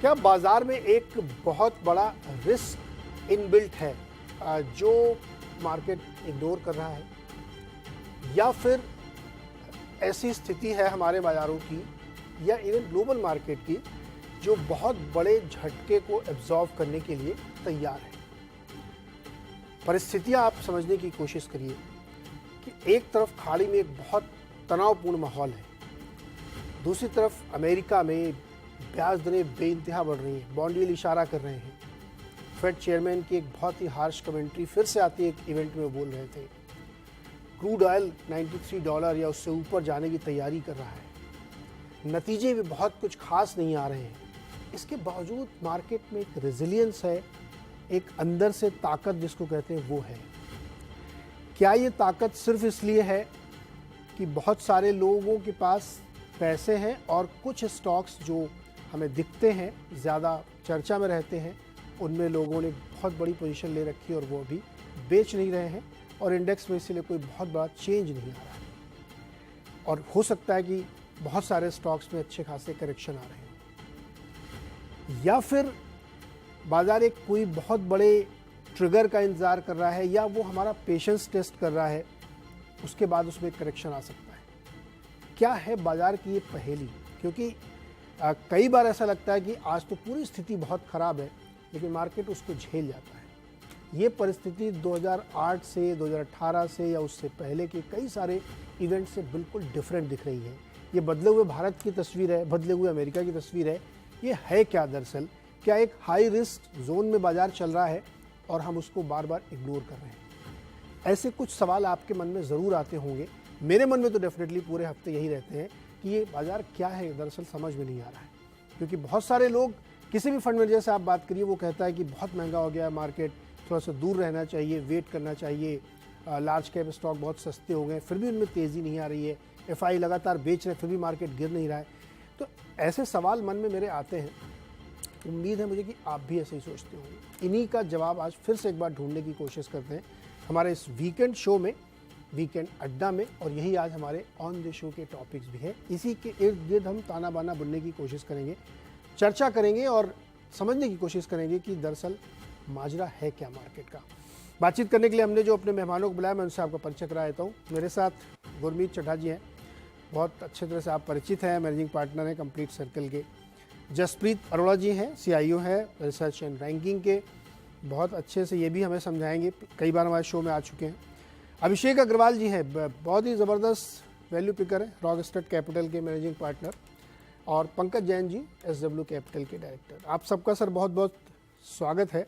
क्या बाजार में एक बहुत बड़ा रिस्क इनबिल्ट है जो मार्केट इग्नोर कर रहा है, या फिर ऐसी स्थिति है हमारे बाजारों की या इवन ग्लोबल मार्केट की जो बहुत बड़े झटके को एब्जॉर्व करने के लिए तैयार है? परिस्थितियां आप समझने की कोशिश करिए कि एक तरफ खाड़ी में एक बहुत तनावपूर्ण माहौल है, दूसरी तरफ अमेरिका में ब्याज दरें बेइंतहा बढ़ रही हैं, बॉन्ड यील्ड इशारा कर रहे हैं। फेड चेयरमैन की एक बहुत ही हार्श कमेंट्री फिर से आती है, एक इवेंट में बोल रहे थे क्रूड ऑयल $93 या उससे ऊपर जाने की तैयारी कर रहा है। नतीजे भी बहुत कुछ खास नहीं आ रहे हैं। इसके बावजूद मार्केट में एक रेजिलियंस है, एक अंदर से ताकत जिसको कहते हैं वो है। क्या ये ताकत सिर्फ इसलिए है कि बहुत सारे लोगों के पास पैसे हैं और कुछ स्टॉक्स जो हमें दिखते हैं, ज़्यादा चर्चा में रहते हैं, उनमें लोगों ने बहुत बड़ी पोजीशन ले रखी है और वो अभी बेच नहीं रहे हैं और इंडेक्स में इसलिए कोई बहुत बड़ा चेंज नहीं आ रहा है? और हो सकता है कि बहुत सारे स्टॉक्स में अच्छे खासे करेक्शन आ रहे हैं, या फिर बाजार एक कोई बहुत बड़े ट्रिगर का इंतज़ार कर रहा है, या वो हमारा पेशेंस टेस्ट कर रहा है, उसके बाद उसमें करेक्शन आ सकता है। क्या है बाजार की ये पहेली? क्योंकि कई बार ऐसा लगता है कि आज तो पूरी स्थिति बहुत ख़राब है, लेकिन मार्केट उसको झेल जाता है। ये परिस्थिति 2008 से 2018 से या उससे पहले के कई सारे इवेंट से बिल्कुल डिफरेंट दिख रही है। ये बदले हुए भारत की तस्वीर है, बदले हुए अमेरिका की तस्वीर है। ये है क्या दरअसल? क्या एक हाई रिस्क जोन में बाजार चल रहा है और हम उसको बार बार इग्नोर कर रहे हैं? ऐसे कुछ सवाल आपके मन में ज़रूर आते होंगे। मेरे मन में तो डेफिनेटली पूरे हफ्ते यही रहते हैं कि ये बाज़ार क्या है, दरअसल समझ में नहीं आ रहा है। क्योंकि बहुत सारे लोग, किसी भी फंड मैनेजर से आप बात करिए, वो कहता है कि बहुत महंगा हो गया है मार्केट, थोड़ा सा दूर रहना चाहिए, वेट करना चाहिए, लार्ज कैप स्टॉक बहुत सस्ते हो गए, फिर भी उनमें तेज़ी नहीं आ रही है, एफआई लगातार बेच रहे, फिर भी मार्केट गिर नहीं रहा है। तो ऐसे सवाल मन में मेरे आते हैं। उम्मीद है मुझे कि आप भी ऐसे ही सोचते होंगे। इन्हीं का जवाब आज फिर से एक बार ढूंढने की कोशिश करते हैं हमारे इस वीकेंड शो में, वीकेंड अड्डा में, और यही आज हमारे ऑन द शो के टॉपिक्स भी हैं। इसी के इर्द गिर्द हम ताना बाना बुनने की कोशिश करेंगे, चर्चा करेंगे और समझने की कोशिश करेंगे कि दरअसल माजरा है क्या मार्केट का। बातचीत करने के लिए हमने जो अपने मेहमानों को बुलाया, मैं उनसे आपका परिचय करा देता हूँ। मेरे साथ गुरमीत चड्ढा जी हैं, बहुत अच्छे तरह से आप परिचित हैं, मैनेजिंग पार्टनर हैं कंप्लीट सर्कल के। जसप्रीत अरोड़ा जी हैं, CIO हैं रिसर्च एंड रैंकिंग के, बहुत अच्छे से ये भी हमें समझाएंगे, कई बार हमारे शो में आ चुके हैं। अभिषेक अग्रवाल जी हैं, बहुत ही ज़बरदस्त वैल्यू पिकर है, रॉकस्टार कैपिटल के मैनेजिंग पार्टनर, और पंकज जैन जी SW कैपिटल के डायरेक्टर। आप सबका सर बहुत बहुत स्वागत है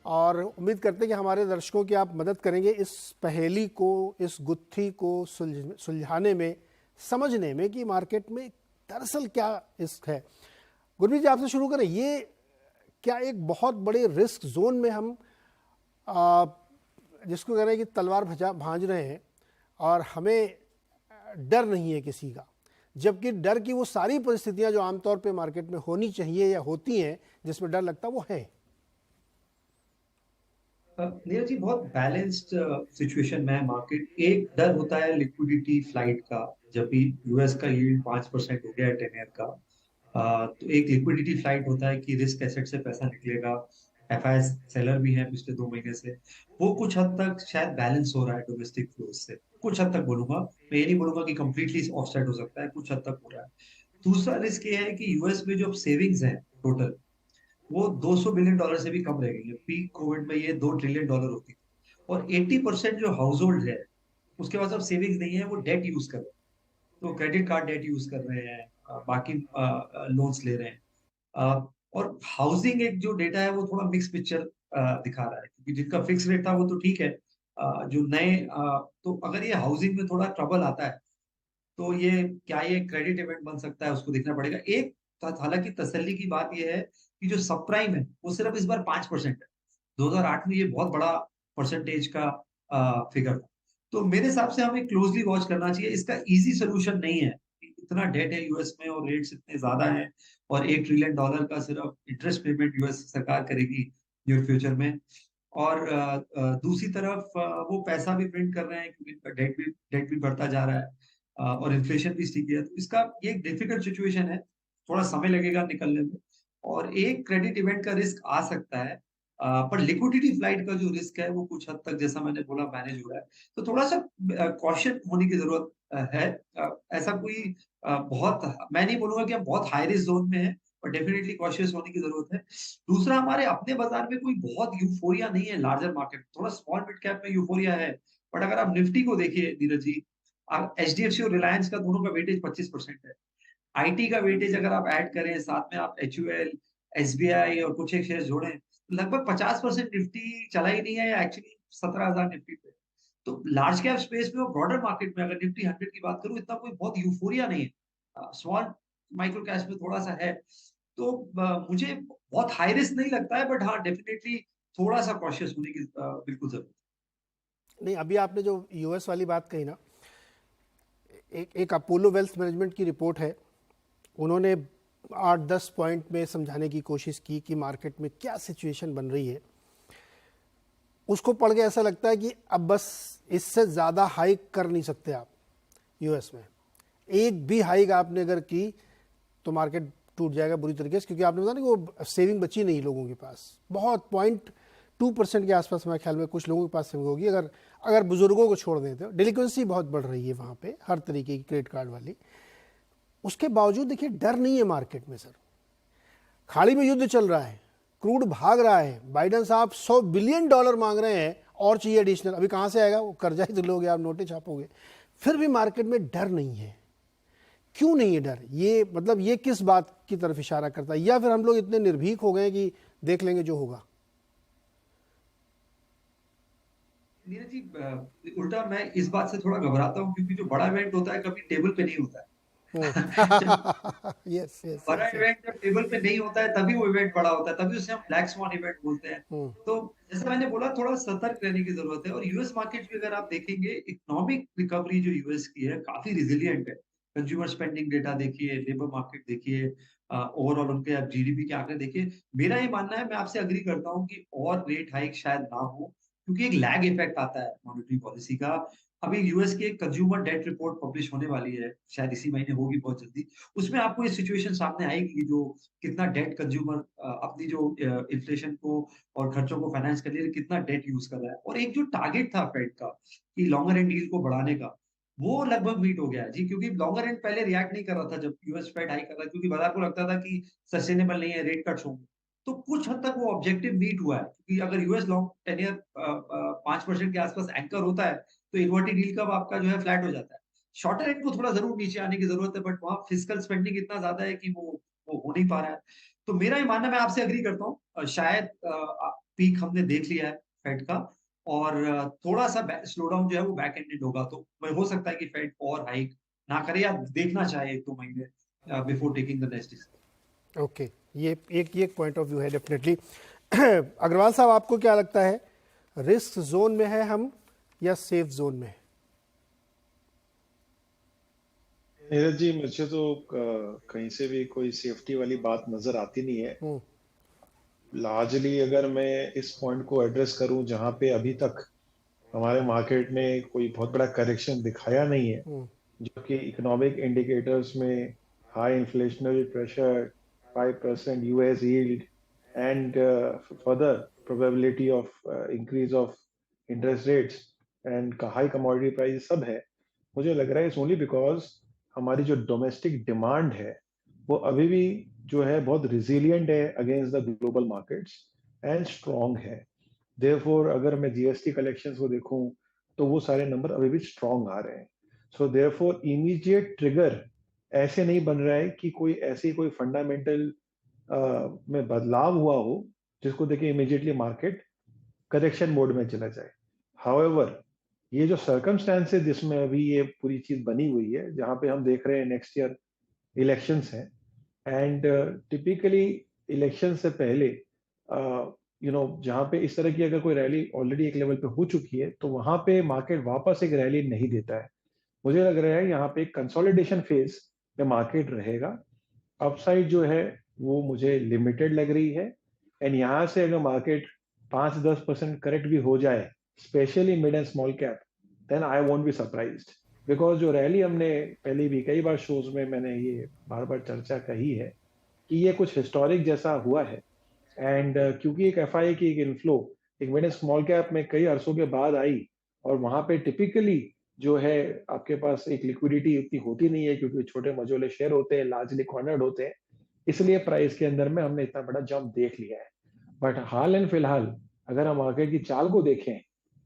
और उम्मीद करते हैं कि हमारे दर्शकों की आप मदद करेंगे इस पहेली को, इस गुत्थी को सुलझाने में, समझने में कि मार्केट में दरअसल क्या रिस्क है। गुरमीत जी, आपसे शुरू करें। ये क्या एक बहुत बड़े रिस्क जोन में हम जिसको कह रहे हैं कि तलवार भांज रहे हैं और हमें डर नहीं है किसी का, जबकि डर की वो सारी परिस्थितियां जो आमतौर पे मार्केट में होनी चाहिए या होती हैं जिसमें डर लगता वो है? नीरज जी, बहुत बैलेंस्ड सिचुएशन में है मार्केट। एक डर होता है लिक्विडिटी फ्लाइट का। जब भी यूएस का यील्ड 5% हो गया है 10 ईयर का, तो एक लिक्विडिटी फ्लाइट होता है कि रिस्क एसेट से पैसा निकलेगा। एफआईआई सेलर भी है पिछले 2 महीने से, वो कुछ हद तक शायद बैलेंस हो रहा है डोमेस्टिक फ्लो से, कुछ हद तक बोलूंगा। मैं ये नहीं बोलूंगा कि कंप्लीटली ऑफसेट हो सकता है, कुछ हद तक हो रहा है। दूसरा रिस्क ये है कि यूएस में जो सेविंग्स है टोटल, वो $200 बिलियन से भी कम रह गई है। पीक कोविड में ये $2 ट्रिलियन होती थी। और 80% जो हाउस होल्ड है उसके पास अब सेविंग्स नहीं है, वो डेट यूज कर रहे हैं। तो क्रेडिट कार्ड डेट यूज कर रहे हैं, बाकी लोन्स ले रहे हैं। और हाउसिंग एक जो डेटा है वो थोड़ा मिक्स पिक्चर दिखा रहा है, क्योंकि जिनका फिक्स रेट था वो तो ठीक है। जो नए तो अगर ये हाउसिंग में थोड़ा ट्रबल आता है तो ये क्या ये क्रेडिट इवेंट बन सकता है, उसको देखना पड़ेगा। एक हालांकि तसल्ली की बात यह है कि जो सब प्राइम है वो सिर्फ इस बार 5% है। 2008 में ये बहुत बड़ा परसेंटेज का फिगर था। तो मेरे हिसाब से हमें क्लोजली वॉच करना चाहिए। इसका इजी सोल्यूशन नहीं है। इतना डेट है यूएस में और रेट्स इतने ज्यादा हैं, और $1 ट्रिलियन का सिर्फ इंटरेस्ट पेमेंट यूएस सरकार करेगी न्यू फ्यूचर में। और दूसरी तरफ वो पैसा भी प्रिंट कर रहे हैं क्योंकि इनका डेट भी बढ़ता जा रहा है, और इन्फ्लेशन भी स्टिकी है। तो इसका ये एक डिफिकल्ट सिचुएशन है, थोड़ा समय लगेगा निकलने में। और एक क्रेडिट इवेंट का रिस्क आ सकता है। पर लिक्विडिटी फ्लाइट का जो रिस्क है वो कुछ हद तक जैसा मैंने बोला मैनेज हो रहा है। तो थोड़ा-सा कॉशन होने की ज़रूरत है। ऐसा कोई बहुत मैं नहीं बोलूँगा कि हम बहुत हाई रिस्क ज़ोन में हैं, पर डेफिनिटली कॉशियस होने की ज़रूरत है। दूसरा हमारे अपने बाज़ार में कोई बहुत यूफ़ोरिया नहीं है लार्जर मार्केट, थोड़ा स्मॉल मिड कैप में यूफ़ोरिया है। बट अगर आप निफ्टी को देखिए नीरज जी, एचडीएफसी और रिलायंस का दोनों का वेटेज 25% है। आईटी का वेटेज अगर आप ऐड करें, साथ में आप एचयूएल, एसबीआई और कुछ एक शेयर जोड़ें, तो लगभग 50% निफ्टी चला ही नहीं है या एक्चुअली 17,000 निफ्टी पे। तो लार्ज कैप स्पेस में और ब्रॉडर मार्केट में अगर निफ्टी 100 की बात करूँ, इतना कोई बहुत यूफ़ोरिया नहीं है। स्मॉल माइक्रो कैप्स में थोड़ा-सा है। तो मुझे बहुत हाई रिस्क नहीं लगता है, बट हाँ, डेफिनिटली थोड़ा-सा कॉशियस होने की बिल्कुल ज़रूरत नहीं, अभी आपने जो यूएस वाली बात कही ना, एक एक अपोलो वेल्थ मैनेजमेंट की रिपोर्ट है, उन्होंने 8-10 पॉइंट में समझाने की कोशिश की कि मार्केट में क्या सिचुएशन बन रही है। उसको पढ़ के ऐसा लगता है कि अब बस इससे ज़्यादा हाइक कर नहीं सकते आप यूएस में। एक भी हाइक आपने अगर की तो मार्केट टूट जाएगा बुरी तरीके से, क्योंकि आपने बताया ना कि वो सेविंग बची नहीं लोगों के पास। बहुत 0.2% के आसपास मेरे ख्याल में कुछ लोगों के पास सेविंग होगी, अगर अगर बुजुर्गों को छोड़ देते हो। डिलिक्वेंसी बहुत बढ़ रही है वहाँ पे, हर तरीके की क्रेडिट कार्ड वाली। उसके बावजूद देखिए डर नहीं है मार्केट में सर। खाड़ी में युद्ध चल रहा है, क्रूड भाग रहा है, बाइडेन साहब $100 बिलियन मांग रहे हैं और चाहिए एडिशनल। अभी कहाँ से आएगा? वो कर्जा ही तो लोगे आप, नोटें छापोगे। फिर भी मार्केट में डर नहीं है। क्यों नहीं है डर? ये मतलब ये किस बात की तरफ इशारा करता है? या फिर हम लोग इतने निर्भीक हो गए कि देख लेंगे जो होगा? है। नीरज जी, उल्टा मैं इस बात से थोड़ा घबराता हूँ क्योंकि जो बड़ा इवेंट होता है कभी टेबल पे नहीं होता है। जब यस यस बड़ा यस यस। इवेंट जब टेबल पे नहीं होता है तभी वो इवेंट बड़ा होता है, तभी उसे हम ब्लैक स्वान इवेंट बोलते हैं। तो जैसे मैंने बोला थोड़ा सतर्क रहने की जरूरत है। और यूएस मार्केट भी अगर आप देखेंगे, इकोनॉमिक रिकवरी जो यूएस की है काफी रिजिलियंट है। कंज्यूमर स्पेंडिंग डेटा देखिए, लेबर मार्केट देखिए, ओवरऑल उनके आप जीडीपी के आंकड़े देखिए। मेरा ये मानना है, मैं आपसे एग्री करता हूँ कि और रेट हाइक शायद ना हो, क्योंकि एक लैग इफेक्ट आता है मॉनेटरी पॉलिसी का। अभी यूएस की एक कंज्यूमर डेट रिपोर्ट पब्लिश होने वाली है, शायद इसी महीने होगी बहुत जल्दी। उसमें आपको ये सिचुएशन सामने आएगी कि जो कितना डेट कंज्यूमर अपनी जो इन्फ्लेशन को और खर्चों को फाइनेंस करने के लिए कितना डेट यूज कर रहा है। और एक जो टारगेट था फेड का कि लॉन्गर एंड डील को बढ़ाने का, वो लगभग मीट हो गया है जी। क्योंकि लॉन्गर एंड पहले रिएक्ट नहीं कर रहा था जब यूएस फेड हाई कर रहा था, क्योंकि बाजार को लगता था कि सस्टेनेबल नहीं है, रेट कट्स होंगे। तो कुछ हद तक वो ऑब्जेक्टिव मीट हुआ है, क्योंकि अगर यूएस लॉन्ग 10 ईयर 5% के आसपास एंकर होता है, तो इन्वर्टेड यील्ड कर्व आपका जो है फ्लैट हो जाता है। शॉर्टर एंड को थोड़ा ज़रूर नीचे आने की ज़रूरत है, बट वहाँ फिस्कल स्पेंडिंग इतना ज़्यादा है कि वो हो नहीं पा रहा है। तो मेरा ये मानना है, मैं आपसे एग्री करता हूँ, शायद पीक हमने देख लिया है फेड का, और थोड़ा-सा स्लो डाउन जो है वो बैक एंडेड होगा। तो हो सकता है कि फेड और हाइक ना करे या देखना चाहे 1-2 महीने before taking the next decision. Okay, ये एक पॉइंट ऑफ व्यू है डेफिनेटली। अग्रवाल साहब, आपको क्या लगता है, रिस्क जोन में है हम या सेफ जोन में है? नीरज जी, मुझे तो कहीं से भी कोई सेफ्टी वाली बात नजर आती नहीं है। लार्जली अगर मैं इस पॉइंट को एड्रेस करूं, जहां पे अभी तक हमारे मार्केट ने कोई बहुत बड़ा करेक्शन दिखाया नहीं है, जो कि इकोनॉमिक इंडिकेटर्स में high inflationary pressure, 5% US yield and further probability of increase of interest rates and high commodity price सब है। मुझे लग रहा है इट्स ओनली बिकॉज हमारी जो डोमेस्टिक डिमांड है वो अभी भी जो है बहुत रिजिलियंट है against the global markets and strong है। देयरफॉर अगर मैं जीएसटी कलेक्शंस को देखूं तो वो सारे नंबर अभी भी स्ट्रॉन्ग आ रहे हैं। सो देयरफॉर इमीडिएट ट्रिगर ऐसे नहीं बन रहा है कि कोई ऐसी कोई फंडामेंटल में बदलाव हुआ हो जिसको देखे इमीडिएटली मार्केट करेक्शन मोड में चला जाए। हाउएवर, ये जो सर्कमस्टेंसेस जिसमें अभी ये पूरी चीज बनी हुई है, जहां पे हम देख रहे हैं नेक्स्ट ईयर इलेक्शंस हैं, एंड टिपिकली इलेक्शन से पहले जहां पे इस तरह की अगर कोई रैली ऑलरेडी एक लेवल पे हो चुकी है, तो वहां पे मार्केट वापस एक रैली नहीं देता है। मुझे लग रहा है यहाँ पे कंसोलिडेशन फेज में मार्केट रहेगा। अपसाइड जो है वो मुझे लिमिटेड लग रही है। एंड यहाँ से अगर मार्केट 5-10% करेक्ट भी हो जाए, specially mid and small cap, then I won't be surprised. Because जो रैली हमने पहले भी कई बार शोज में मैंने ये बार बार चर्चा कही है कि ये कुछ हिस्टोरिक जैसा हुआ है। एंड क्योंकि एक एफआई की एक इनफ्लो एक मिड स्मॉल कैप में कई अरसों के बाद आई, और वहां पे टिपिकली जो है आपके पास एक लिक्विडिटी उतनी होती नहीं है, क्योंकि छोटे मझोले शेयर होते हैं, लार्जली कॉर्नर्ड होते हैं, इसलिए प्राइस के अंदर में हमने इतना बड़ा जंप देख लिया है। बट हाल एंड फिलहाल अगर हम मार्केट की चाल को देखें,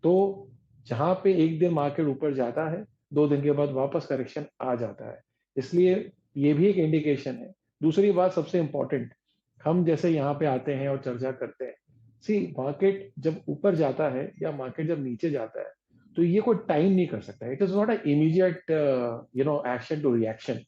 तो जहां पे एक दिन मार्केट ऊपर जाता है, 2 दिन के बाद वापस करेक्शन आ जाता है, इसलिए ये भी एक इंडिकेशन है। दूसरी बात सबसे इंपॉर्टेंट, हम जैसे यहाँ पे आते हैं और चर्चा करते हैं, सी मार्केट जब ऊपर जाता है या मार्केट जब नीचे जाता है, तो ये कोई टाइम नहीं कर सकता। It is not a immediate action to reaction,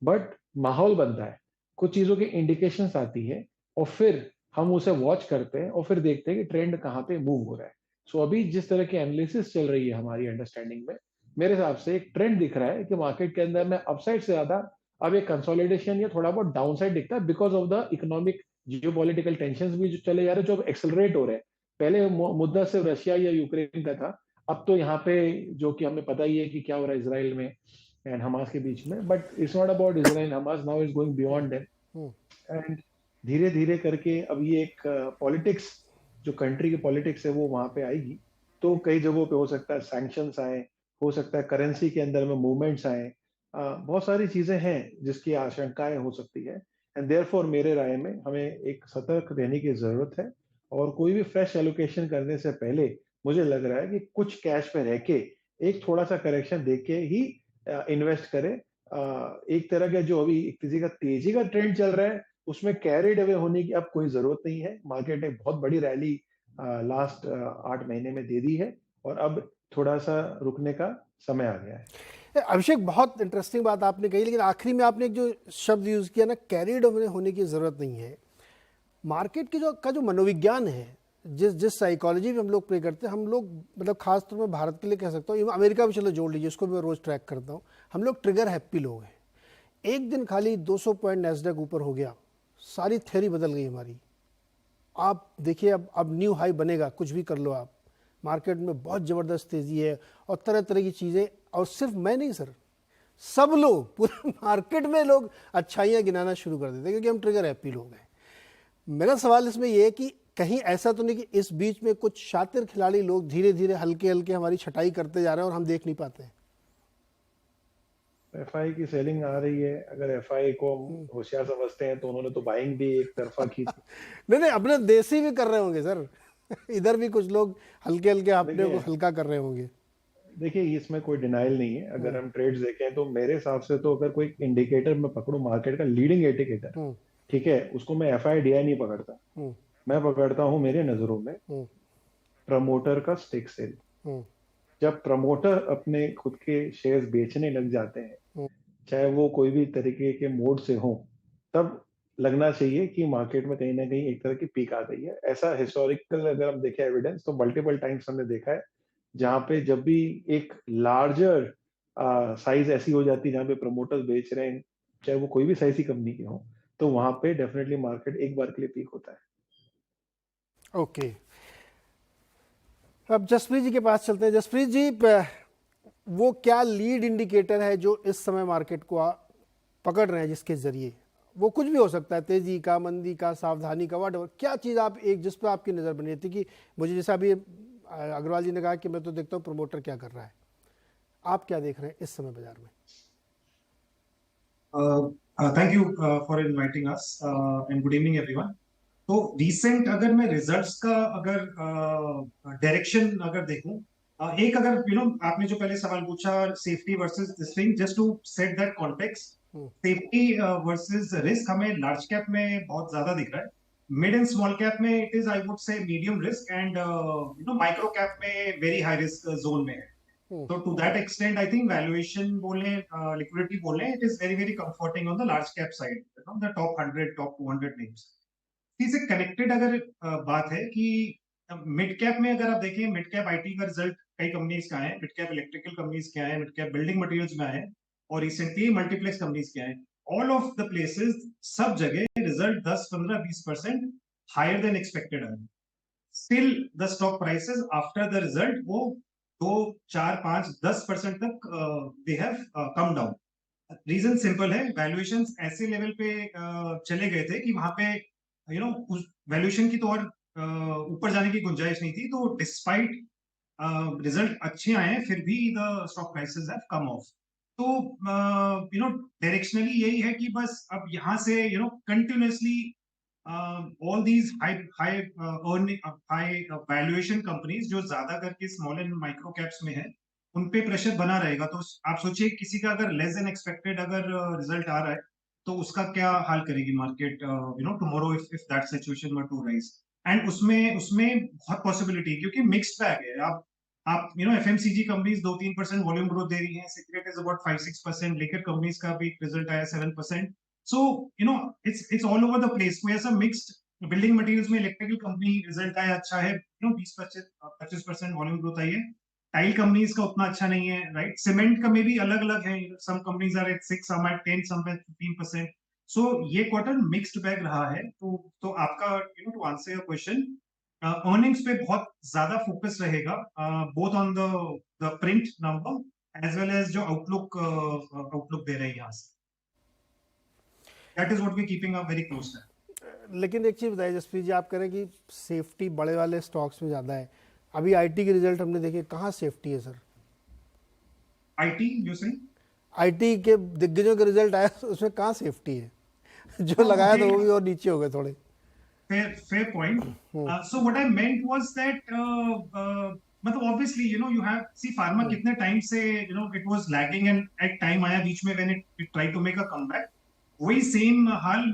but माहौल बनता है, कुछ चीजों की इंडिकेशंस आती है, और फिर हम उसे वॉच करते हैं और फिर देखते हैं कि ट्रेंड कहाँ पे मूव हो रहा है। सो अभी जिस तरह की एनालिसिस चल रही है हमारी अंडरस्टैंडिंग में, मेरे हिसाब से एक ट्रेंड दिख रहा है कि मार्केट के अंदर में अपसाइड से ज्यादा अब एक कंसोलिडेशन या थोड़ा बहुत डाउनसाइड दिखता है, because of the economic geopolitical tensions भी जो चले जा रहे हैं, जो अब एक्सेलरेट हो रहे हैं। पहले मुद्दा सिर्फ रशिया या यूक्रेन का था, अब तो यहाँ पे जो कि हमें पता ही है कि क्या हो रहा है इसराइल में एंड हमास के बीच में, but it's not about Israel Hamas, now is going beyond them. And धीरे धीरे करके अब ये एक पॉलिटिक्स, जो कंट्री की पॉलिटिक्स है वो वहां पे आएगी। तो कई जगहों पे हो सकता है सैंक्शंस आए, हो सकता है करेंसी के अंदर में मूवमेंट्स आए, बहुत सारी चीजें हैं जिसकी आशंकाएं हो सकती है। एंड देयरफॉर मेरे राय में हमें एक सतर्क रहने की जरूरत है, और कोई भी फ्रेश एलोकेशन करने से पहले मुझे लग रहा है कि कुछ कैश पे रह के एक थोड़ा सा करेक्शन देख के ही इन्वेस्ट करें। एक तरह का जो अभी किसी का तेजी का ट्रेंड चल रहा है, उसमें कैरिड अवे होने की अब कोई जरूरत नहीं है। मार्केट ने बहुत बड़ी रैली लास्ट 8 महीने में दे दी है, और अब थोड़ा सा रुकने का समय आ गया है। अभिषेक, बहुत इंटरेस्टिंग बात आपने कही, लेकिन आखिरी में आपने एक जो शब्द यूज़ किया ना, कैरिड अवे होने की ज़रूरत नहीं है। मार्केट की जो मनोविज्ञान है, जिस साइकोलॉजी में हम लोग प्ले करते हैं, हम लोग मतलब खास तौर में भारत के लिए कह सकता हूँ, अमेरिका भी चलो जोड़ लीजिए, उसको भी मैं रोज़ ट्रैक करता हूँ, हम लोग ट्रिगर हैप्पी लोग हैं। एक दिन खाली 200 पॉइंट नैस्डैक ऊपर हो गया, सारी थ्योरी बदल गई हमारी। आप देखिए, अब न्यू हाई बनेगा, कुछ भी कर लो आप, मार्केट में बहुत ज़बरदस्त तेज़ी है और तरह तरह की चीज़ें। और सिर्फ मैं नहीं सर, सब लोग, पूरे मार्केट में लोग अच्छाइयाँ गिनाना शुरू कर देते हैं, क्योंकि हम ट्रिगर हैप्पी लोग हैं। मेरा सवाल इसमें यह है कि कहीं ऐसा तो नहीं कि इस बीच में कुछ शातिर खिलाड़ी लोग धीरे धीरे हल्के हल्के हमारी छटाई करते जा रहे हैं और हम देख नहीं पाते हैं। एफआई की सेलिंग आ रही है, अगर एफआई को होशियार समझते हैं तो उन्होंने तो बाइंग भी एक तरफा की थी। नहीं, अपने देसी भी कर रहे होंगे सर। इधर भी कुछ लोग हल्के हल्के अपने को हल्का कर रहे होंगे। देखिए, इसमें कोई डिनाइल नहीं है। अगर हम ट्रेड्स देखें तो मेरे हिसाब से तो अगर कोई इंडिकेटर मैं पकड़ूं, मार्केट का लीडिंग इंडिकेटर, ठीक है, उसको मैं एफआईडीआई नहीं पकड़ता, मैं पकड़ता हूं मेरे नजरों में प्रमोटर का स्टेक सेल। जब प्रमोटर अपने खुद के शेयर्स बेचने लग जाते हैं, चाहे वो कोई भी तरीके के मोड से हो, तब लगना चाहिए कि मार्केट में कहीं ना कहीं एक तरह की पीक आ गई है। ऐसा हिस्टोरिकल अगर हम देखें एविडेंस, तो मल्टीपल टाइम्स हमने देखा है, जहां पे जब भी एक लार्जर साइज ऐसी हो जाती है जहां पे प्रमोटर्स बेच रहे हैं, चाहे वो कोई भी साइज की कंपनी के हो, तो वहां पे डेफिनेटली मार्केट एक बार के लिए पीक होता है। ओके, अब जसप्रीत जी के पास चलते हैं। जसप्रीत जी, वो क्या लीड इंडिकेटर है जो इस समय मार्केट को पकड़ रहे हैं, जिसके जरिए वो कुछ भी हो सकता है, तेजी का, मंदी का, सावधानी का, वाट, क्या चीज़ आप एक जिस पर आपकी नज़र बनी थी कि मुझे, जैसा अभी अग्रवाल जी ने कहा कि मैं तो देखता हूँ प्रमोटर क्या कर रहा है, आप क्या देख रहे हैं इस समय बाजार में? Thank you for inviting us and good evening everyone. तो रिसेंट अगर मैं रिजल्ट्स का अगर डायरेक्शन अगर देखूं, एक अगर आपने जो पहले सवाल पूछा safety versus this thing, just to set that context, safety versus risk हमें लार्ज कैप में बहुत ज्यादा दिख रहा है। मिड एंड स्मॉल कैप में it is, I would say, medium risk, and micro cap में वेरी हाई रिस्क जोन में है। So to that extent, I think valuation बोले, liquidity बोले, it is very very comforting on the large cap side, the top 100, top 200 names. इससे connected अगर बात है कि मिड कैप में अगर आप देखें, मिड कैप आईटी का रिजल्ट कई कंपनीज का है, मिड कैप इलेक्ट्रिकल कंपनीज के आए, मिड कैप बिल्डिंग मटेरियल्स में आए, और रिसेंटली मल्टीप्लेक्स कंपनीज के आए। ऑल ऑफ द प्लेसेस, सब जगह रिजल्ट 10, 15, 20% हायर देन एक्सपेक्टेड है। Still the stock prices after the result वो 2, 4, 5, 10% तक they have come down. Reason simple है, वैल्यूएशंस ऐसे लेवल पे चले गए थे कि वहां पे उस वैल्यूएशन की तो और ऊपर जाने की गुंजाइश नहीं थी, तो डिस्पाइट रिजल्ट अच्छे आए हैं फिर भी the stock prices have come of. तो डायरेक्शनली यही है कि बस अब यहाँ से continuously all these high high earning high valuation companies जो ज्यादा करके स्मॉल एंड माइक्रो कैप्स में है, उन पे प्रेशर बना रहेगा। तो आप सोचिए किसी का अगर लेस देन एक्सपेक्टेड अगर रिजल्ट आ रहा है तो उसका क्या हाल करेगी market tomorrow if that situation were to rise. And उसमें उसमें बहुत पॉसिबिलिटी, क्योंकि मिक्स्ड बैग है। आप एफएमसीजी कंपनीज 2-3% वॉल्यूम ग्रोथ दे रही हैं, cigarette is about 5-6%, liquor companies का भी रिजल्ट आया 7%। So it's all over the place. कोई ऐसा मिक्स्ड, बिल्डिंग मटेरियल्स में इलेक्ट्रिकल कंपनी रिजल्ट आया अच्छा है, 20-25% वॉल्यूम ग्रोथ आई है। टाइल कंपनीज का उतना अच्छा नहीं है, राइट। सीमेंट का में भी अलग अलग है, some companies are at 6, some at 10, some at 15%। So ये क्वार्टर मिक्स्ड बैग रहा है। तो आपका to answer your question, earnings पे बहुत ज्यादा फोकस रहेगा, both on the print number as well as जो आउटलुक दे रहे हैं यहाँ से। That is what we keeping a very close to. लेकिन एक चीज़ बताइए जसप्रीत जी, आप कह रहे हैं कि सेफ्टी बड़े वाले स्टॉक्स में ज़्यादा है। अभी आईटी के रिजल्ट हमने देखे, कहाँ सेफ्टी है सर? आईटी जो सही, आईटी के दिग्गजों के रिजल्ट आया उसमें कहाँ सेफ्टी है? जो लगाया था वो भी और नीचे हो गए थोड़े। fair point. So what I meant was that मतलब obviously you have see pharma कितने टाइम से it was lagging and एक टाइम आया बीच में when it tried to make a comeback। वही सेम हाल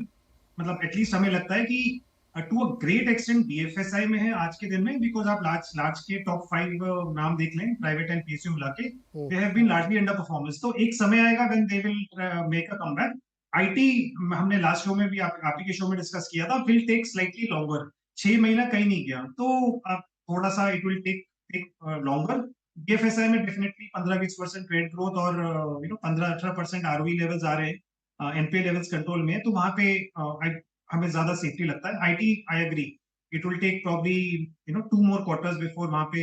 मतलब एटलीस्ट हमें लगता है कि to a great extent BFSI में है आज के दिन में, बिकॉज आप लार्ज के टॉप 5 नाम देख लें प्राइवेट एंड पीएसयू मिला के, they have been largely under performance. तो एक समय आएगा when they will make a comeback. IT हमने लास्ट शो में भी आप ही के शो में डिस्कस किया था, विल टेक स्लाइटली लॉन्गर। 6 महीना कहीं नहीं गया, तो आप थोड़ा सा it will take longer. BFSI में डेफिनेटली 15-20% ट्रेड ग्रोथ और 15-18% आरओई लेवल्स आ रहे हैं, एनपीए लेवल्स कंट्रोल में है, तो वहां पे हमें ज्यादा सेफ्टी लगता है। IT I agree, it will take probably 2 more quarters before वहां पे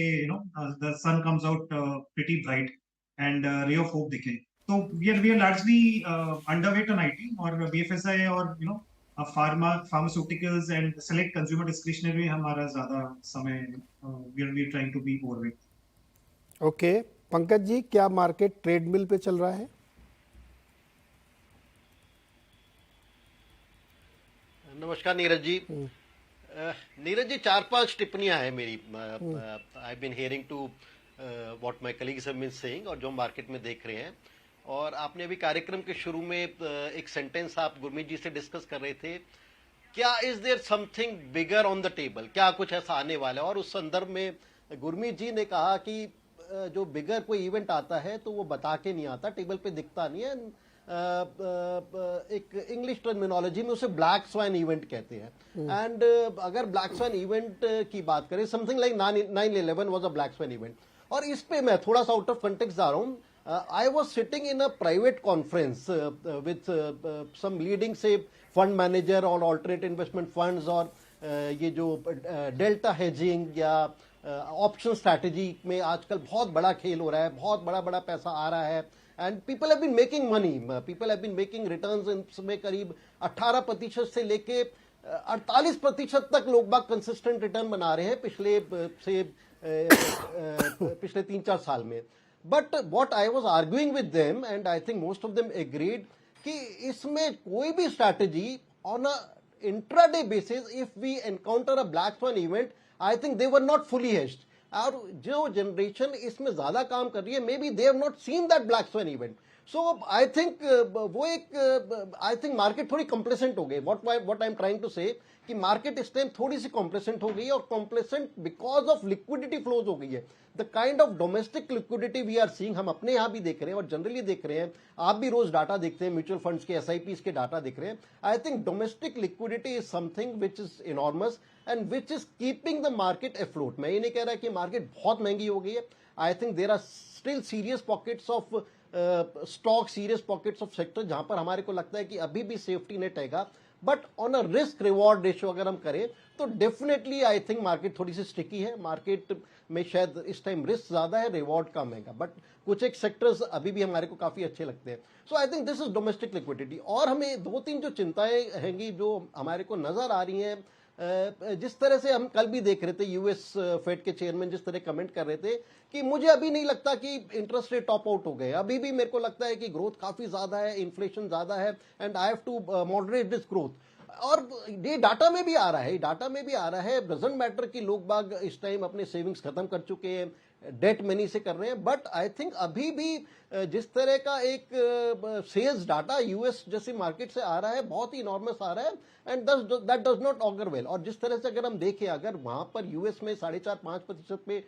the sun comes out pretty bright and ray of hope दिखे। तो we are largely underweight on IT और बीएफएसआई और pharmaceuticals and select consumer discretionary हमारा ज्यादा समय we are trying to be overweight. Okay, Pankaj ji, क्या मार्केट ट्रेडमिल पे चल रहा है? नमस्कार नीरज जी। नीरज जी, 4-5 टिप्पणियां हैं मेरी। I been hearing to what my colleagues have been saying और जो मार्केट में देख रहे हैं। और आपने अभी कार्यक्रम के शुरू में एक सेंटेंस आप गुरमीत जी से डिस्कस कर रहे थे, क्या is there something bigger on the table, क्या कुछ ऐसा आने वाला है? और उस संदर्भ में गुरमीत जी ने कहा कि जो बिगर कोई इवेंट आता है तो वो बता के नहीं आता, टेबल पे दिखता नहीं है। एक इंग्लिश टर्मिनोलॉजी में उसे ब्लैक स्वाइन इवेंट कहते हैं। एंड अगर ब्लैक स्वाइन इवेंट की बात करें, something like 9/11 was a black swine event. और इस पे मैं थोड़ा सा आउट ऑफ कंटेक्स्ट जा रहा हूँ। I was sitting in a private conference with some leading say fund manager on alternate investment funds और ये जो डेल्टा हेजिंग या ऑप्शन स्ट्रैटेजी में आजकल बहुत बड़ा खेल हो रहा है, बहुत बड़ा बड़ा पैसा आ रहा है and people have been making money, people have been making returns में करीब 18% से लेके 48% तक लोग बाग कंसिस्टेंट रिटर्न बना रहे हैं पिछले 3-4 साल में। But what I was arguing with them and I think most of them agreed कि इसमें कोई भी strategy on a intraday basis if we encounter a black swan event, I think they were not fully hedged. और जो generation इसमें ज्यादा काम कर रही है, may be they have not seen that black swan event. So I think वो एक आई थिंक मार्केट थोड़ी कॉम्प्लेसेंट हो गई। What I am trying to say कि मार्केट इस टाइम थोड़ी सी कॉम्प्लेसेंट हो गई है, और complacent because of liquidity flows हो गई है। The kind of domestic liquidity we are seeing, हम अपने यहां भी देख रहे हैं और जनरली देख रहे हैं, आप भी रोज डाटा देखते हैं, म्यूचुअल फंड्स के एसआईपीस के डाटा देख रहे हैं। I think domestic liquidity is something which is enormous and which is keeping the market afloat. मैं ये नहीं कह रहा कि मार्केट बहुत महंगी हो गई है। I think there are still serious pockets of stock, serious pockets of sector जहां पर हमारे को लगता है कि अभी भी सेफ्टी नेट हैगा। But on a risk reward ratio अगर हम करें तो डेफिनेटली आई थिंक मार्केट थोड़ी सी स्टिकी है, मार्केट में शायद इस टाइम रिस्क ज्यादा है, रिवॉर्ड कम है, बट कुछ एक सेक्टर्स अभी भी हमारे को काफी अच्छे लगते हैं. So I think this is domestic liquidity. और हमें दो तीन जो चिंताएं हैंगी जो हमारे को नजर आ रही हैं, जिस तरह से हम कल भी देख रहे थे यूएस फेड के चेयरमैन जिस तरह कमेंट कर रहे थे कि मुझे अभी नहीं लगता कि इंटरेस्ट रेट टॉप आउट हो गए, अभी भी मेरे को लगता है कि ग्रोथ काफी ज्यादा है, इन्फ्लेशन ज्यादा है, and I have to moderate this growth. और ये डाटा में भी आ रहा है, डाटा में भी आ रहा है. डजंट मैटर कि लोग बाग इस टाइम अपने सेविंग्स खत्म कर चुके हैं, डेट मनी से कर रहे हैं, बट आई थिंक अभी भी जिस तरह का एक सेल्स डाटा यूएस जैसी मार्केट से आ रहा है बहुत ही इनॉर्मस आ रहा है, and that does not auger well. और जिस तरह से अगर हम देखें, अगर वहां पर यूएस में 4.5-5% पे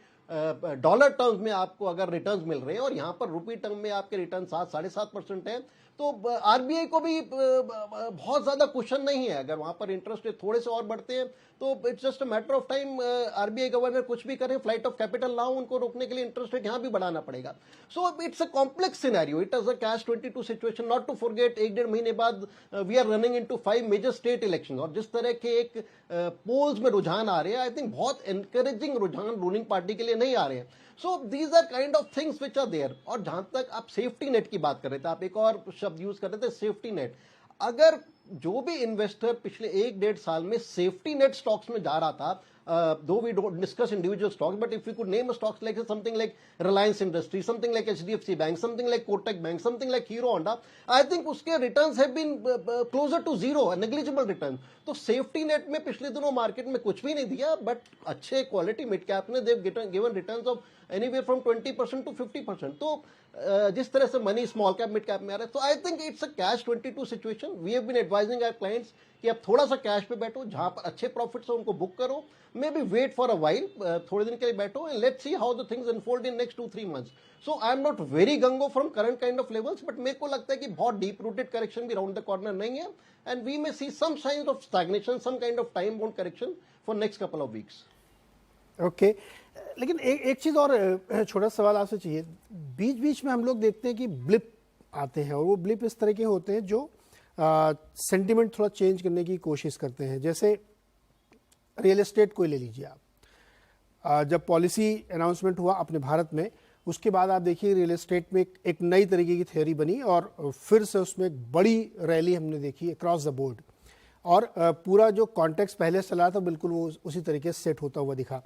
डॉलर टर्म्स में आपको अगर रिटर्न्स मिल रहे हैं और यहां पर रुपी टर्म में आपके रिटर्न 7-7.5% है, तो आरबीआई को भी बहुत ज्यादा क्वेश्चन नहीं है. अगर वहां पर इंटरेस्ट रेट थोड़े से और बढ़ते हैं तो it's just a matter of time, RBI governor कुछ भी करें, फ्लाइट ऑफ कैपिटल ना हो, उनको रोकने के लिए इंटरेस्ट रेट यहां भी बढ़ाना पड़ेगा. So it's a complex scenario, it is a catch 22 situation. Not to forget 1-1.5 महीने बाद we are running into 5 major state election, और जिस तरह के एक पोल्स में रुझान आ रहे हैं, आई थिंक बहुत एनकरेजिंग रुझान रूलिंग पार्टी के लिए नहीं आ रहे हैं. So these are kind of things which are there. और जहां तक आप सेफ्टी नेट की बात कर रहे थे, आप एक और शब्द यूज कर रहे थे, सेफ्टी नेट. अगर जो भी इन्वेस्टर पिछले 1-1.5 साल में सेफ्टी नेट स्टॉक्स में जा रहा था, though we don't discuss individual stocks, but if we could name a stocks like something like Reliance Industries, something like HDFC Bank, something like Kotak Bank, something like Hero Honda, I think uske returns have been closer to zero, negligible return. तो safety net में पिछले दिनों market में कुछ भी नहीं दिया, but अच्छे क्वालिटी मिड कैप ने they've given returns of anywhere from 20% to 50%. तो जिस तरह से money small cap mid cap में आ रहा है, तो I think it's a catch 22 situation. We have been advising our clients कि आप थोड़ा सा कैश पे बैठो, जहां पर अच्छे प्रॉफिट्स हो उनको बुक करो, maybe wait for a while, थोड़े दिन के लिए बैठो, and let's see how the things unfold in next 2-3 months. So I am not very gung ho from current kind of levels, but मेरे को लगता है कि बहुत डीप रूटेड करेक्शन भी राउंड द कॉर्नर नहीं है, and we may see some signs of stagnation, some kind of time bound correction for next couple of weeks. Okay, लेकिन एक चीज़ और छोटा सवाल आपसे चाहिए. बीच बीच में हम लोग देखते हैं कि ब्लिप आते हैं, और वो ब्लिप इस तरह के होते हैं जो सेंटिमेंट थोड़ा चेंज करने की कोशिश करते हैं. जैसे रियल एस्टेट को ले लीजिए आप. जब पॉलिसी अनाउंसमेंट हुआ अपने भारत में, उसके बाद आप देखिए रियल एस्टेट में एक नई तरीके की थ्योरी बनी, और फिर से उसमें एक बड़ी रैली हमने देखी अक्रॉस द बोर्ड, और पूरा जो कॉन्टेक्स्ट पहले चला था बिल्कुल वो उसी तरीके से सेट होता हुआ दिखा.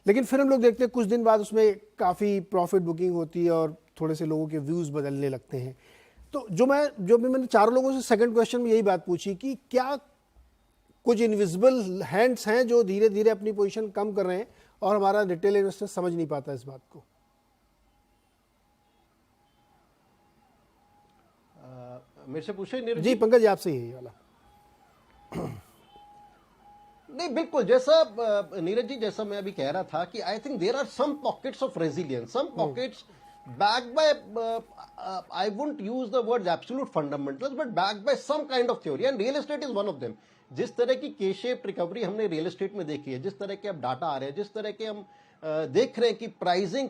लेकिन फिर हम लोग देखते हैं कुछ दिन बाद उसमें काफ़ी प्रॉफिट बुकिंग होती है और थोड़े से लोगों के व्यूज़ बदलने लगते हैं. तो जो भी मैंने चारों लोगों से सेकंड क्वेश्चन में यही बात पूछी कि क्या कुछ इनविजिबल हैंड्स हैं जो धीरे धीरे अपनी पोजीशन कम कर रहे हैं और हमारा रिटेल इन्वेस्टर समझ नहीं पाता इस बात को. मेरे से पूछे जी पंकज जी, आपसे यही वाला. नहीं, बिल्कुल जैसा नीरज जी, जैसा मैं अभी कह रहा था कि I think there are some pockets of resilience, some pockets backed by I wouldn't use the words absolute fundamentals, but backed by some kind of theory, and real estate is one of them. जिस तरह की K-shaped recovery हमने real estate में देखी है, जिस तरह के अब डाटा आ रहे हैं, जिस तरह के हम देख रहे हैं कि प्राइसिंग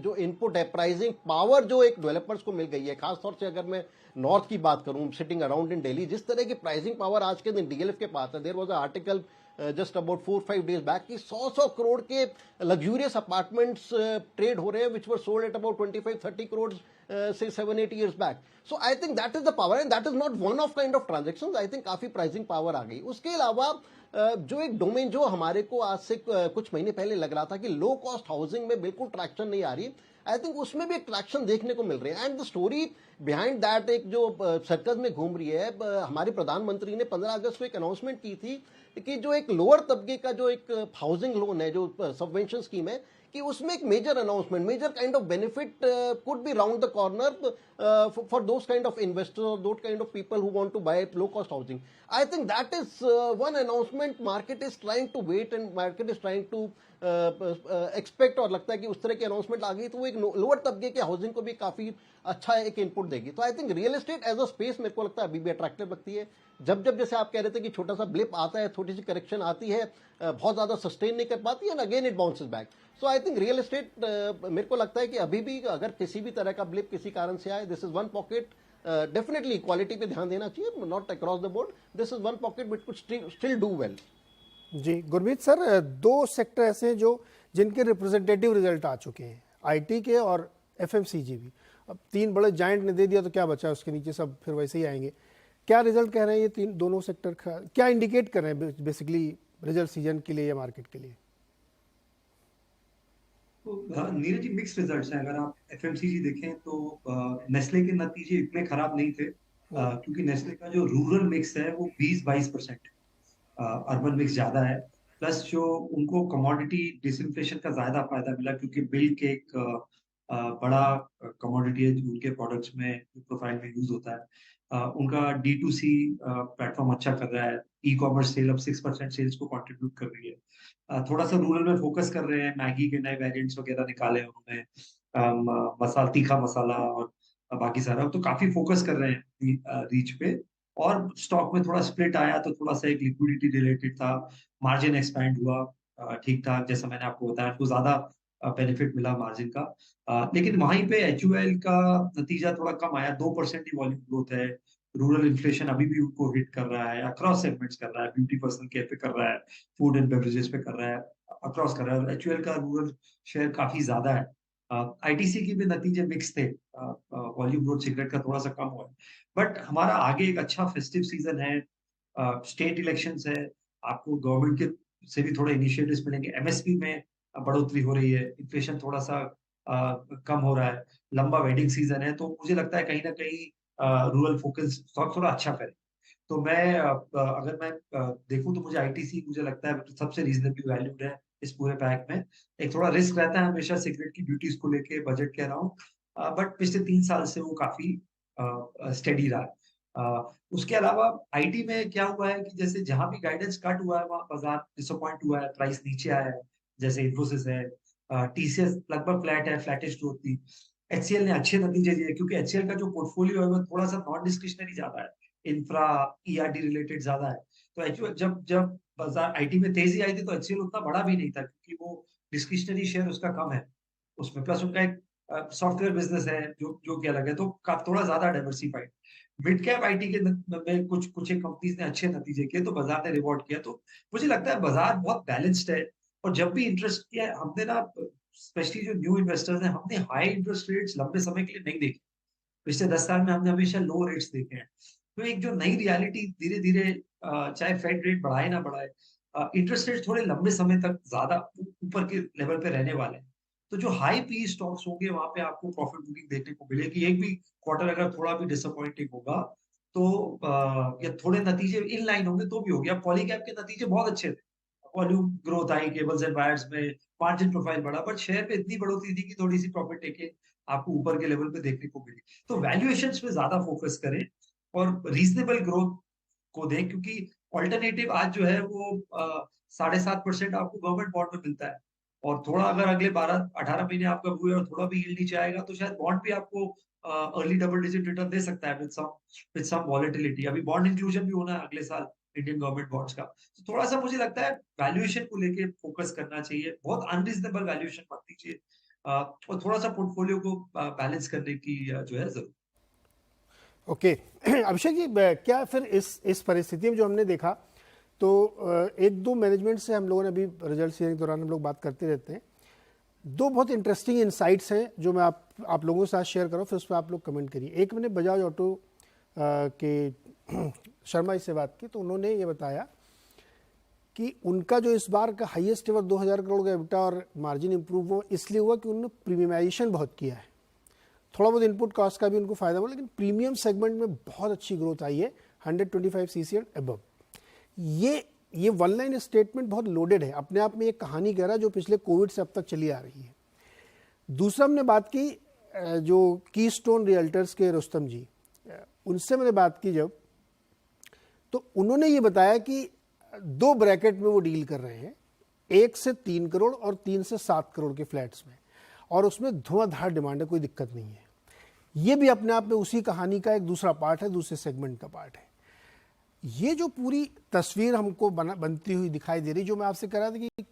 जो इनपुट है, प्राइसिंग पावर जो एक डेवलपर्स को मिल गई है, खासतौर से अगर मैं नॉर्थ की बात करूं, सिटिंग अराउंड इन दिल्ली, जिस तरह की प्राइसिंग पावर आज के दिन डीएलएफ के पास है. There was a article just about 4-5 days back कि 100 करोड़ के लग्जूरियस अपार्टमेंट्स ट्रेड हो रहे हैं, which were sold at about 25-30 crore say 7-8 years back. So I think that is the power, and that is not one of kind of transactions. I think काफी pricing power आ गई. उसके अलावा जो एक domain जो हमारे को आज से कुछ महीने पहले लग रहा था कि लो कॉस्ट हाउसिंग में बिल्कुल ट्रैक्शन नहीं आ रही, आई थिंक उसमें भी एक ट्रैक्शन देखने को मिल रही है. And the story behind that एक जो सर्कल में घूम रही है, हमारे प्रधानमंत्री ने 15 अगस्त को एक अनाउंसमेंट की थी कि जो एक लोअर तबके का जो एक हाउसिंग लोन है, जो सबवेंशन स्कीम है, कि उसमें एक major announcement, major kind of benefit could be round the corner for those kind of investors और those kind of people who want to buy low cost housing. I think that is one announcement market is trying to wait, and market is trying to expect, और लगता है कि उस तरह की announcement आ गई तो वो एक लोअर तबके के हाउसिंग को भी काफी अच्छा एक इनपुट देगी. तो I think real estate as a space मेरे को लगता है अभी भी अट्रैक्टिव लगती है. जब जैसे आप कह रहे थे कि छोटा सा ब्लिप आता है, छोटी सी करेक्शन आती है, बहुत ज्यादा सस्टेन नहीं कर पाती, and again it bounces back. So I think real estate मेरे को लगता है कि अभी भी अगर किसी भी तरह का ब्लिप किसी कारण से आए, this is one pocket definitely quality पे ध्यान देना चाहिए, not across the board. This is one pocket which could still do well. जी गुरमीत सर, दो सेक्टर ऐसे हैं जो जिनके रिप्रेजेंटेटिव रिजल्ट आ चुके हैं, आईटी के और एफएमसीजी भी. अब तीन बड़े जायंट ने दे दिया तो क्या बचा, उसके नीचे सब फिर वैसे ही आएंगे. क्या रिजल्ट कह रहे हैं ये तीन दोनों सेक्टर, क्या इंडिकेट कर रहे हैं बेसिकली रिजल्ट सीजन के लिए या मार्केट के लिए? नीरज जी, मिक्स रिजल्ट्स हैं. अगर आप एफएमसीजी देखें तो नेस्ले के नतीजे इतने खराब नहीं थे, क्योंकि नेस्ले का जो रूरल मिक्स है वो 20-22%, अर्बन मिक्स ज्यादा है. प्लस जो उनको कमोडिटी डिसइंफ्लेशन का ज्यादा फायदा मिला, क्योंकि मिल्क एक बड़ा कमोडिटी है जो उनके प्रोडक्ट्स में प्रोफाइल में यूज होता है. उनका D2C प्लेटफॉर्म अच्छा कर रहा है. ई कॉमर्स सेल अब 6% सेल्स को कंट्रीब्यूट कर रही है. थोड़ा सा रूरल में फोकस कर रहे हैं, मैगी के नए वेरिएंट्स वगैरह निकाले हैं उन्होंने, मसाला, तीखा मसाला और बाकी सारा, तो काफी फोकस कर रहे हैं रीच पे. और स्टॉक में थोड़ा स्प्लिट आया तो थोड़ा सा एक लिक्विडिटी रिलेटेड था. मार्जिन एक्सपैंड हुआ ठीक ठाक, जैसा मैंने आपको बताया, उनको ज्यादा बेनिफिट मिला मार्जिन का. लेकिन वहीं पे HUL का नतीजा थोड़ा कम आया. 2% ही वॉल्यूम ग्रोथ है. रूरल इन्फ्लेशन अभी भी उनको हिट कर रहा है, अक्रॉस सेगमेंट्स कर रहा है, ब्यूटी पर्सनल केयर पे कर रहा है, फूड एंड बेवरेजेस पे कर रहा है, अक्रॉस कर रहा है. HUL का रूरल शेयर काफी ज्यादा है. ITC की भी नतीजे मिक्स थे. वॉल्यूम ग्रोथ सिगरेट का थोड़ा सा कम हुआ है. बट हमारा आगे एक अच्छा फेस्टिव सीजन है, स्टेट इलेक्शंस है, आपको गवर्नमेंट के से भी थोड़े इनिशिएटिव्स मिलेंगे. MSP में बढ़ोतरी हो रही है, इन्फ्लेशन थोड़ा सा कम हो रहा है, लंबा वेडिंग सीजन है, तो मुझे लगता है कहीं ना कहीं रूरल फोकस स्टॉक थोड़ा अच्छा करे. तो मैं अगर मैं देखूं तो मुझे ITC मुझे लगता है सबसे रीजनेबल वैल्यूड है इस पूरे पैक में. एक थोड़ा रिस्क रहता है हमेशा सिगरेट की ड्यूटीज को लेके, बजट कह रहा हूँ, बट पिछले 3 साल से वो काफी स्टेडी रहा है. उसके अलावा IT में क्या हुआ है कि जैसे जहां भी गाइडेंस कट हुआ है वहां बाजार डिसअपॉइंट हुआ है, प्राइस नीचे आया है. जैसे इन्फोसिस है, TCS लगभग फ्लैट है, फ्लैटिश ग्रोथ थी. HCL ने अच्छे नतीजे दिए, क्योंकि HCL का जो पोर्टफोलियो है वो थोड़ा सा नॉन डिस्क्रिशनरी ज्यादा है, इंफ्रा ERD रिलेटेड ज्यादा है. तो HUL जब जब बाजार IT में तेजी आई थी तो HCL उतना बड़ा भी नहीं था, क्योंकि वो डिस्क्रिशनरी शेयर उसका कम है उसमें. प्लस उनका एक सॉफ्टवेयर बिजनेस है जो कि अलग है, तो थोड़ा ज्यादा डाइवर्सिफाइड. मिड कैप IT के में कुछ एक कंपनीज ने अच्छे नतीजे किए तो बाजार ने रिवॉर्ड किया. तो मुझे लगता है बाजार बहुत बैलेंस्ड है. और जब भी इंटरेस्ट किया हमने ना, स्पेशली जो न्यू इन्वेस्टर्स हैं, हमने हाई इंटरेस्ट रेट्स लंबे समय के लिए नहीं देखे. पिछले 10 साल में हमने हमेशा लो रेट्स देखे हैं. तो एक जो नई रियलिटी धीरे धीरे, चाहे फेड रेट बढ़ाए ना बढ़ाए, इंटरेस्ट रेट थोड़े लंबे समय तक ज्यादा ऊपर के लेवल पे रहने वाले हैं. तो जो हाई पी स्टॉक्स होंगे वहां पे आपको प्रॉफिट बुकिंग देखने को मिलेगी. एक भी क्वार्टर अगर थोड़ा भी डिसअपॉइंटिंग होगा तो या थोड़े नतीजे इन लाइन होंगे तो भी हो गया. पॉलीकैप के नतीजे बहुत अच्छे थे, volume growth I, cables and wires में मार्जिन प्रोफाइल बढ़ा, बट शेयर पे इतनी बढ़ोतरी थी कि थोड़ी सी प्रॉफिट टेकिंग आपको ऊपर के लेवल पे देखने को मिली. तो वैल्यूएशंस पे ज्यादा फोकस करें और रीजनेबल ग्रोथ को दें, क्योंकि ऑल्टरनेटिव आज जो है वो 7.5% आपको गवर्नमेंट बॉन्ड में मिलता है. और थोड़ा अगर अगले 12-18 महीने आपका हुए और थोड़ा भी यील्ड नीचे आएगा तो शायद बॉन्ड भी आपको अर्ली डबल डिजिट रिटर्न दे सकता है विद सम वॉलेटिलिटी. अभी बॉन्ड इंक्लूजन भी होना है अगले साल इंडियन गवर्नमेंट बॉन्ड्स का. तो थोड़ा सा मुझे लगता है वैल्यूएशन को लेके फोकस करना चाहिए. बहुत अनरीजनेबल वैल्यूएशन मत दीजिए, और थोड़ा सा पोर्टफोलियो को बैलेंस करने की जो है जरूरत. ओके अभिषेक जी, क्या फिर इस परिस्थिति में जो हमने देखा, तो एक दो मैनेजमेंट से हम लोगों ने अभी रिजल्ट सीजन के दौरान हम लोग बात करते रहते हैं. दो बहुत इंटरेस्टिंग इनसाइट्स हैं जो मैं आप लोगों के साथ शेयर करूँ, फिर उस पर आप लोग कमेंट करिए. एक मैंने बजाज ऑटो के शर्मा जी से बात की, तो उन्होंने ये बताया कि उनका जो इस बार का हाईएस्ट एवर 2000 करोड़ का एबिटा और मार्जिन इंप्रूव हुआ इसलिए हुआ कि उन्होंने प्रीमियमाइजेशन बहुत किया है. थोड़ा बहुत इनपुट कॉस्ट का भी उनको फायदा हुआ, लेकिन प्रीमियम सेगमेंट में बहुत अच्छी ग्रोथ आई है, 125 सीसी एंड अबव. ये वन लाइन स्टेटमेंट बहुत लोडेड है, अपने आप में एक कहानी कह रहा है जो पिछले कोविड से अब तक चली आ रही है. दूसरा हमने बात की जो कीस्टोन रियल्टर्स के रुस्तम जी, उनसे मैंने बात की जब, तो उन्होंने ये बताया कि 2 ब्रैकेट में वो डील कर रहे हैं, 1 से 3 करोड़ और 3 से 7 करोड़ के फ्लैट्स में, और उसमें धुआंधार डिमांड है, कोई दिक्कत नहीं है. ये भी अपने आप में उसी कहानी का एक दूसरा पार्ट है, दूसरे सेगमेंट का पार्ट है. ये जो पूरी तस्वीर हमको बनती हुई दिखाई दे रही, जो मैं आपसे कह रहा था कि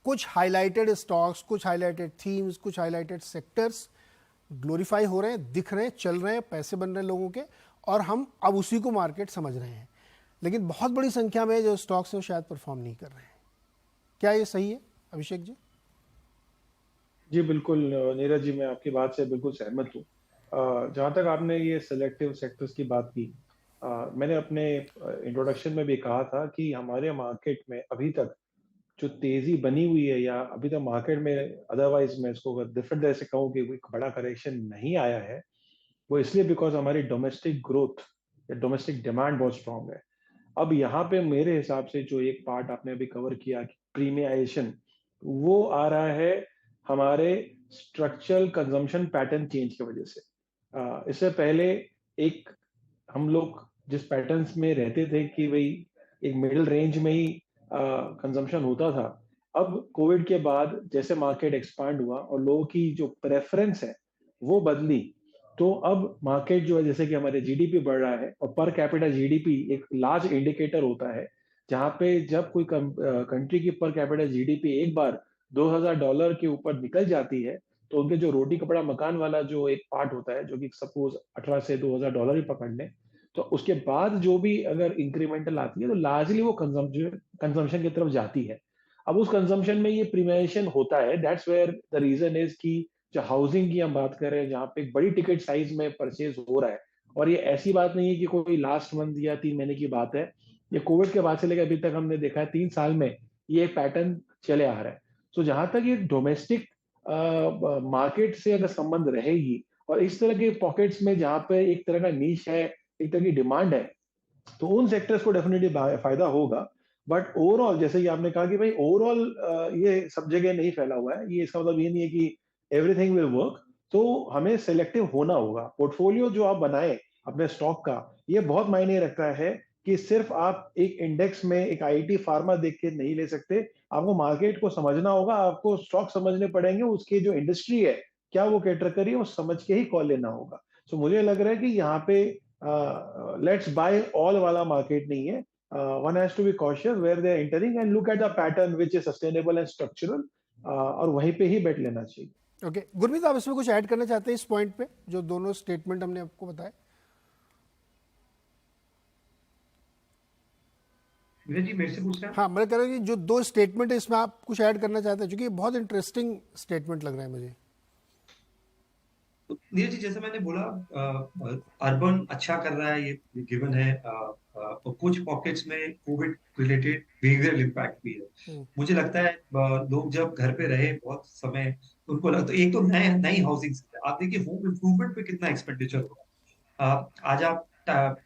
कुछ हाईलाइटेड स्टॉक्स, कुछ हाईलाइटेड थीम्स, कुछ हाईलाइटेड सेक्टर्स ग्लोरीफाई हो रहे हैं, दिख रहे हैं, चल रहे हैं, पैसे बन रहे हैं लोगों के, और हम अब उसी को मार्केट समझ रहे हैं। लेकिन बहुत बड़ी संख्या में जो स्टॉक्स हैं वो शायद परफॉर्म नहीं कर रहे हैं। क्या ये सही है अभिषेक जी? जी बिल्कुल नीरज जी, मैं आपकी बात से बिल्कुल सहमत हूँ। जहाँ तक आपने ये सिलेक्टिव सेक्टर्स की बात की, मैंने अपने इंट्रोडक्शन में भी कहा था कि हमारे मार्केट में अभी तक जो तेजी बनी हुई है, या अभी तक मार्केट में अदरवाइज मैं इसको अगर डिफरेंट तरह से कहूँ कि कोई बड़ा करेक्शन नहीं आया है, वो इसलिए बिकॉज हमारी डोमेस्टिक ग्रोथ या डोमेस्टिक डिमांड बहुत स्ट्रांग है। अब यहाँ पे मेरे हिसाब से जो एक पार्ट आपने अभी कवर किया, प्रीमियाइजेशन, वो आ रहा है हमारे स्ट्रक्चरल कंजम्पशन पैटर्न चेंज की वजह से। इससे पहले एक हम लोग जिस पैटर्न्स में रहते थे कि भाई एक मिडिल रेंज में ही कंजम्पशन होता था, अब कोविड के बाद जैसे मार्केट एक्सपांड हुआ और लोगों की जो प्रेफरेंस है वो बदली, तो अब मार्केट जो है, जैसे कि हमारे जीडीपी बढ़ रहा है, और पर कैपिटा जीडीपी एक लार्ज इंडिकेटर होता है, जहाँ पे जब कोई कंट्री की पर कैपिटा जीडीपी एक बार $2000 के ऊपर निकल जाती है, तो उनके जो रोटी कपड़ा मकान वाला जो एक पार्ट होता है, जो कि सपोज 18 से $2000 ही पकड़ लें, तो उसके बाद जो भी अगर इंक्रीमेंटल आती है तो लार्जली वो कंजम्पशन की तरफ जाती है। अब उस कंजम्पशन में ये प्रीमियम होता है। That's where the reason is कि जो हाउसिंग की हम बात कर रहे हैं, जहाँ पे एक बड़ी टिकट साइज में परचेज हो रहा है, और ये ऐसी बात नहीं है कि कोई लास्ट मंथ या 3 महीने की बात है, ये कोविड के बाद से लेकर अभी तक हमने देखा है 3 साल में ये पैटर्न चले आ रहा है। तो जहां तक ये डोमेस्टिक मार्केट से अगर संबंध रहेगी, और इस तरह के पॉकेट्स में जहाँ पे एक तरह का नीश है, एक तरह की डिमांड है, तो उन सेक्टर्स को डेफिनेटली फायदा होगा। बट ओवरऑल जैसे कि आपने कहा कि भाई ओवरऑल ये सब जगह नहीं फैला हुआ है, ये इसका मतलब ये नहीं है कि एवरीथिंग विल वर्क। तो हमें सेलेक्टिव होना होगा। पोर्टफोलियो जो आप बनाए अपने स्टॉक का, ये बहुत मायने रखता है कि सिर्फ आप एक इंडेक्स में एक आईटी फार्मा देख के नहीं ले सकते। आपको मार्केट को समझना होगा, आपको स्टॉक समझने पड़ेंगे, उसकी जो इंडस्ट्री है क्या वो कैटर करिए, वो समझ के ही कॉल लेना होगा। सो मुझे लग रहा है कि यहाँ पे लेट्स बाय ऑल वाला मार्केट नहीं है। One has to be cautious where they are entering and look at the pattern which is sustainable and structural, और वहीं पे ही बेट लेना चाहिए। ओके गुरमीत, आप इसमें कुछ ऐड करना चाहते हैं इस पॉइंट पे, जो दोनों स्टेटमेंट हमने आपको बताए? जी मेरे से पूछ रहे हैं? हाँ, मैं कह रहा हूँ कि जो दो स्टेटमेंट है इसमें आप कुछ ऐड करना चाहते हैं, क्योंकि बहुत इंटरेस्टिंग स्टेटमेंट लग रहा है मुझे। नीरज जी, जैसे मैंने बोला, अर्बन अच्छा कर रहा है, ये गिवन है। और कुछ पॉकेट्स में कोविड रिलेटेड बिहेवियरल इम्पैक्ट भी है। मुझे लगता है लोग जब घर पे रहे बहुत समय, उनको लगता है एक तो नई हाउसिंग, आप देखिए होम इम्प्रूवमेंट पे कितना एक्सपेंडिचर हो रहा है। आज आप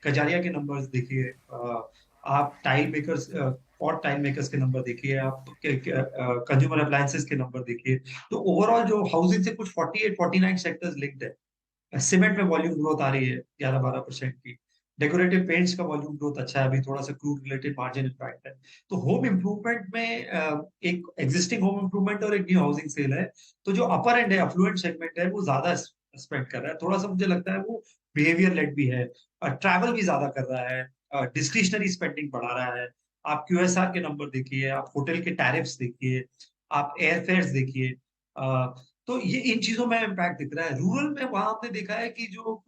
कजारिया के नंबर्स देखिए, आप टाइल मेकर्स और टाइल मेकर्स के नंबर देखिए, आप कंज्यूमर अप्लायंसेस के नंबर देखिए। तो ओवरऑल जो हाउसिंग से कुछ 48-49 सेक्टर्स लिंक्ड है। सीमेंट में वॉल्यूम ग्रोथ आ रही है 11-12% की। डेकोरेटिव पेंट्स का वॉल्यूम ग्रोथ अच्छा है, अभी थोड़ा सा क्रूड रिलेटेड मार्जिन इम्पैक्ट है। तो होम इम्प्रूवमेंट में एक एग्जिस्टिंग होम इम्प्रूवमेंट और एक न्यू हाउसिंग सेल है। तो जो अपर एंड है, अफ्लुएंट सेगमेंट है, वो ज्यादा स्पेंड कर रहा है। थोड़ा सा मुझे लगता है वो बिहेवियर लेड भी है। ट्रैवल भी ज्यादा कर रहा है, डिस्क्रिशनरी स्पेंडिंग बढ़ा रहा है। आप क्यूएसआर के नंबर देखिए, आप होटल के टैरिफ्स देखिए, आप एयरफेयर्स देखिए। तो ये इन चीजों में इम्पैक्ट दिख रहा है। रूरल में वहां हमने देखा है कि जो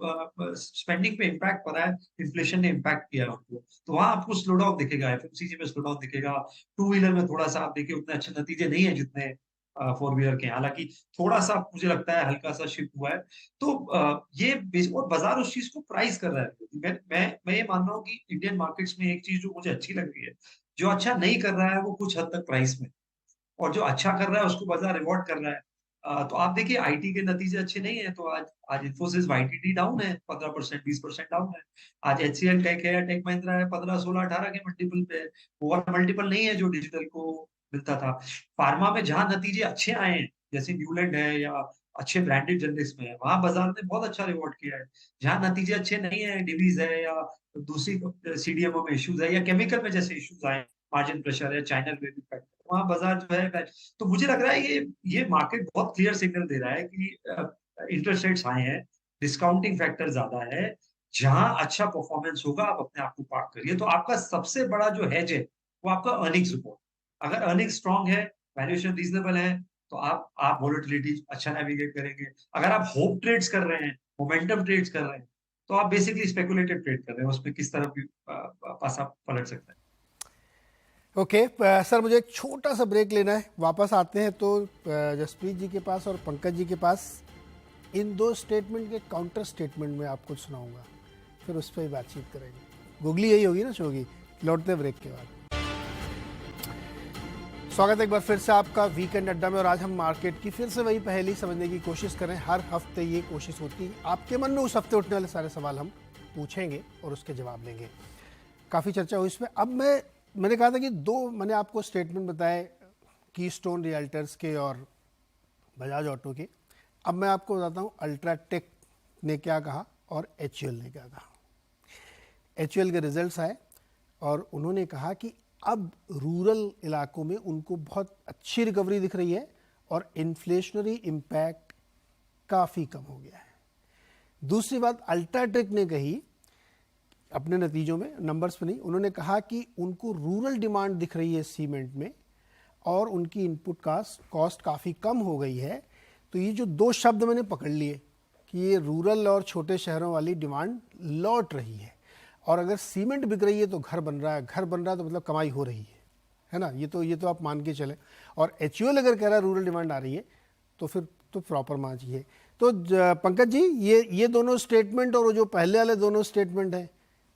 स्पेंडिंग पे इम्पैक्ट पड़ा है, इन्फ्लेशन ने इम्पैक्ट किया है उनको, तो वहां आपको स्लो डाउन दिखेगा, एफएमसीजी में स्लो डाउन दिखेगा। टू व्हीलर में थोड़ा सा आप देखिए उतने अच्छे नतीजे नहीं है जितने फोर व्हीलर के, हालांकि थोड़ा सा मुझे लगता है हल्का सा शिफ्ट हुआ है। तो ये और बाजार उस चीज को प्राइस कर रहा है। मैं ये मान रहा हूँ कि इंडियन मार्केट्स में एक चीज जो मुझे अच्छी लग रही है, जो अच्छा नहीं कर रहा है वो कुछ हद तक प्राइस में, और जो अच्छा कर रहा है उसको बाजार रिवॉर्ड कर रहा है। तो आप देखिए आईटी के नतीजे अच्छे नहीं है, तो आज इन्फोसिस वाईटीटी डाउन है 15%, 20% डाउन है। आज एचसीएल टेक है, टेक महिंद्रा है 15, 16, 18 के मल्टीपल पे है। वो मल्टीपल नहीं है जो डिजिटल को मिलता था। फार्मा में जहां नतीजे अच्छे आए हैं, जैसे न्यूलैंड है या अच्छे ब्रांडेड जेनरिक्स में है, वहां बाजार ने बहुत अच्छा रिवॉर्ड किया है। जहां नतीजे अच्छे नहीं है, डिवीज है या दूसरी सीडीएमओ में इश्यूज है, या केमिकल में जैसे इश्यूज आए, मार्जिन प्रेशर है, चाइना रिलेटेड फैक्टर, वहां बाजार जो है। तो मुझे लग रहा है ये मार्केट बहुत क्लियर सिग्नल दे रहा है कि इंटरेस्ट रेट्स हाई है, डिस्काउंटिंग फैक्टर ज्यादा है। जहां अच्छा परफॉर्मेंस होगा आप अपने आप को पार्क करिए। तो आपका सबसे बड़ा जो हेज है वो आपका अर्निंग्स रिपोर्ट। अगर अर्निंग स्ट्रांग है, वैल्यूएशन रीजनेबल है, तो आप वोलेटिलिटी अच्छा नेविगेट करेंगे। अगर आप होप ट्रेड्स कर रहे हैं, मोमेंटम ट्रेड्स कर रहे हैं, तो आप बेसिकली स्पेकुलेटिव ट्रेड कर रहे हैं, उसमें किस तरफ भी पासा पलट सकता है। ओके सर, मुझे एक छोटा सा ब्रेक लेना है, वापस आते हैं तो जसप्रीत जी के पास और पंकज जी के पास इन दो स्टेटमेंट के काउंटर स्टेटमेंट में आपको सुनाऊंगा, फिर उस पर ही बातचीत करेंगे। गूगली यही होगी ना शो की। लौटते ब्रेक के बाद स्वागत है एक बार फिर से आपका वीकेंड अड्डा में। और आज हम मार्केट की फिर से वही पहेली समझने की कोशिश करें। हर हफ्ते ये कोशिश होती है, आपके मन में उस हफ्ते उठने वाले सारे सवाल हम पूछेंगे और उसके जवाब लेंगे। काफ़ी चर्चा हुई इसमें। अब मैंने कहा था कि मैंने आपको स्टेटमेंट बताए कीस्टोन रियल्टर्स के और बजाज ऑटो के। अब मैं आपको बताता हूँ अल्ट्राटेक ने क्या कहा और HUL ने क्या कहा। HUL के रिजल्ट्स आए और उन्होंने कहा कि अब रूरल इलाकों में उनको बहुत अच्छी रिकवरी दिख रही है और इन्फ्लेशनरी इम्पैक्ट काफ़ी कम हो गया है। दूसरी बात अल्ट्राटेक ने कही अपने नतीजों में, नंबर्स पे नहीं, उन्होंने कहा कि उनको रूरल डिमांड दिख रही है सीमेंट में और उनकी इनपुट कॉस्ट काफ़ी कम हो गई है। तो ये जो दो शब्द मैंने पकड़ लिए कि ये रूरल और छोटे शहरों वाली डिमांड लौट रही है, और अगर सीमेंट बिक रही है तो घर बन रहा है, घर बन रहा है तो मतलब कमाई हो रही है ना। ये तो आप मान के चलें। और HUL अगर कह रहा है रूरल डिमांड आ रही है तो फिर तो प्रॉपर मान चाहिए। तो पंकज जी, ये दोनों स्टेटमेंट और जो पहले वाले दोनों स्टेटमेंट हैं,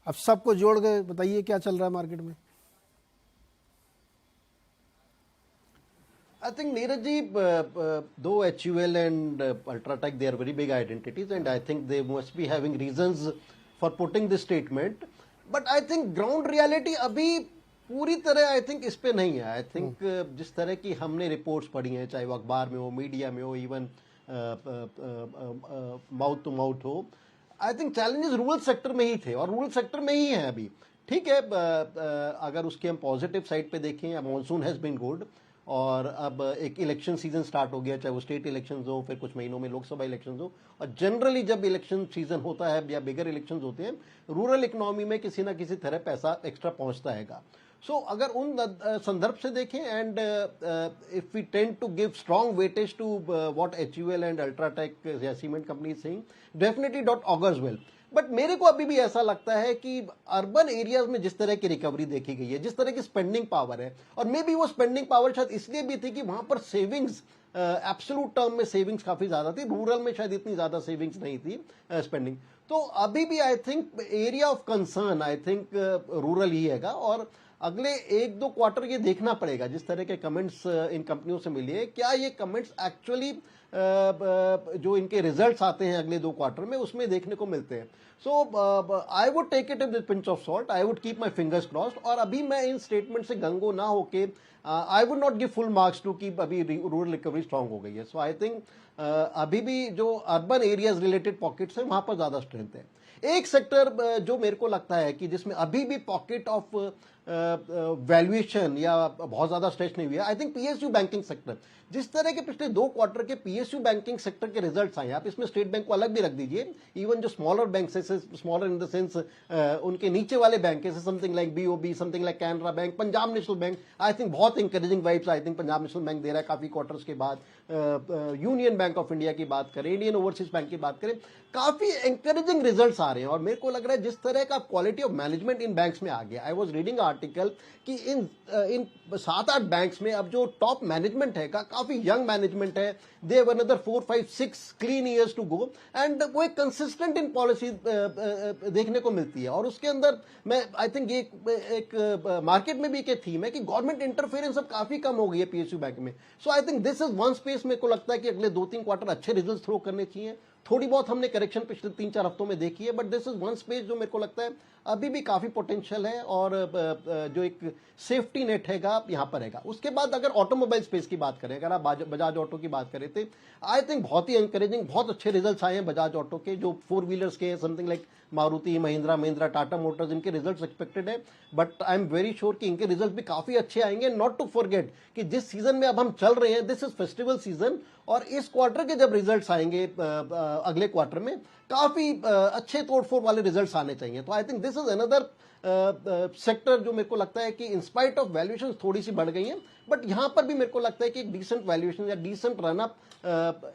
अब सबको जोड़ के बताइए क्या चल रहा है मार्केट में। I think Neeraj ji, though HUL and Ultratech, they are very big identities, and I think they must be having reasons for putting this statement. But I think ground reality अभी पूरी तरह I think इस पे नहीं है। I think जिस तरह की हमने रिपोर्ट्स पढ़ी हैं, चाहे वो अखबार में हो, मीडिया में हो, इवन माउथ टू माउथ हो, I think challenges rural sector में ही थे और रूरल सेक्टर में ही है अभी। ठीक है, अगर उसके हम पॉजिटिव साइड पे देखें, मॉनसून हैज़ बीन गुड और अब एक इलेक्शन सीजन स्टार्ट हो गया, चाहे वो स्टेट इलेक्शंस हो, फिर कुछ महीनों में लोकसभा इलेक्शंस हो। और जनरली जब इलेक्शन सीजन होता है या बिगर इलेक्शंस होते हैं, रूरल इकोनॉमी में किसी ना किसी तरह पैसा एक्स्ट्रा पहुंचता हैगा। सो अगर उन संदर्भ से देखें, and if we tend to give strong weightage to what HUL and UltraTech या cement company saying, definitely that augurs well. But मेरे को अभी भी ऐसा लगता है कि अर्बन एरियाज में जिस तरह की रिकवरी देखी गई है, जिस तरह की स्पेंडिंग पावर है, और मे बी वो स्पेंडिंग पावर शायद इसलिए भी थी कि वहां पर सेविंग्स एब्सोल्यूट टर्म में सेविंग्स काफी ज्यादा थी, रूरल में शायद इतनी ज्यादा सेविंग्स नहीं थी स्पेंडिंग। तो अभी भी I think area of concern I think rural ही हैगा। और अगले 1-2 क्वार्टर ये देखना पड़ेगा, जिस तरह के कमेंट्स इन कंपनियों से मिले हैं, क्या ये कमेंट्स एक्चुअली जो इनके रिजल्ट्स आते हैं अगले 2 क्वार्टर में उसमें देखने को मिलते हैं। So I would take it with pinch of salt, I would keep my fingers crossed. और अभी मैं इन स्टेटमेंट से गंगो ना होके I would not give full marks to कि अभी रूरल रिकवरी स्ट्रांग हो गई है। सो आई थिंक अभी भी जो अर्बन एरियाज रिलेटेड पॉकेट्स है वहां पर ज्यादा स्ट्रेंथ है। एक सेक्टर जो मेरे को लगता है कि जिसमें अभी भी पॉकेट ऑफ वैल्यूएशन या बहुत ज्यादा स्ट्रेच नहीं हुई है, I think PSU banking sector. जिस तरह के पिछले 2 क्वार्टर के PSU बैंकिंग सेक्टर के रिजल्ट्स आए, आप इसमें स्टेट बैंक को अलग भी रख दीजिए, इवन जो स्मॉलर बैंक है, स्मॉलर इन द सेंस उनके नीचे वाले बैंक है, something like BOB, something like Canara Bank, Punjab National Bank, I think बहुत encouraging vibes I think Punjab National Bank दे रहा है काफी क्वार्टर्स के बाद। यूनियन बैंक ऑफ इंडिया की बात करें, इंडियन ओवरसीज बैंक की बात करें, काफी इंकरेजिंग रिजल्ट्स आ रहे हैं। और मेरे को लग रहा है जिस तरह का quality of management in banks में आ गया, आई वाज रीडिंग आर्टिकल कि इन 7-8 बैंक्स में अब जो टॉप मैनेजमेंट है काफी यंग मैनेजमेंट है, they have another 4-5-6 clean years to go, and वो एक कंसिस्टेंट इन पॉलिसी देखने को मिलती है। और उसके अंदर मैं आई थिंक एक मार्केट में भी एक थीम है कि गवर्नमेंट इंटरफेरेंस अब काफी कम हो गई है PSU बैंक में। So I think this is one space मेरे को लगता है कि अगले 2-3 क्वार्टर अच्छे रिजल्ट थ्रो करने चाहिए। थोड़ी बहुत हमने करेक्शन पिछले 3-4 हफ्तों में देखी है, but this is one space जो मेरे को लगता है अभी भी काफी पोटेंशियल है और जो एक सेफ्टी नेट हैगा यहां पर हैगा। उसके बाद अगर ऑटोमोबाइल स्पेस की बात करें, अगर आप बजाज ऑटो की बात करें थे, आई थिंक बहुत ही एनकरेजिंग, बहुत अच्छे रिजल्ट्स आए हैं बजाज ऑटो के, जो 4 व्हीलर्स के something like Maruti, Mahindra, Tata Motors, इनके रिजल्ट्स एक्सपेक्टेड है। But I am very sure कि इनके रिजल्ट भी काफी अच्छे आएंगे। नॉट टू फॉरगेट कि जिस सीजन में अब हम चल रहे हैं, दिस इज फेस्टिवल सीजन, और इस क्वार्टर के जब रिजल्ट्स आएंगे अगले क्वार्टर में काफी अच्छे तोड़फोड़ वाले रिजल्ट्स आने चाहिए। तो I think this is another sector जो मेरे को लगता है कि इंस्पाइट ऑफ वैल्यूएशन थोड़ी सी बढ़ गई हैं, बट यहां पर भी मेरे को लगता है कि एक डिसेंट वैल्यूएशन या डिसेंट रन अप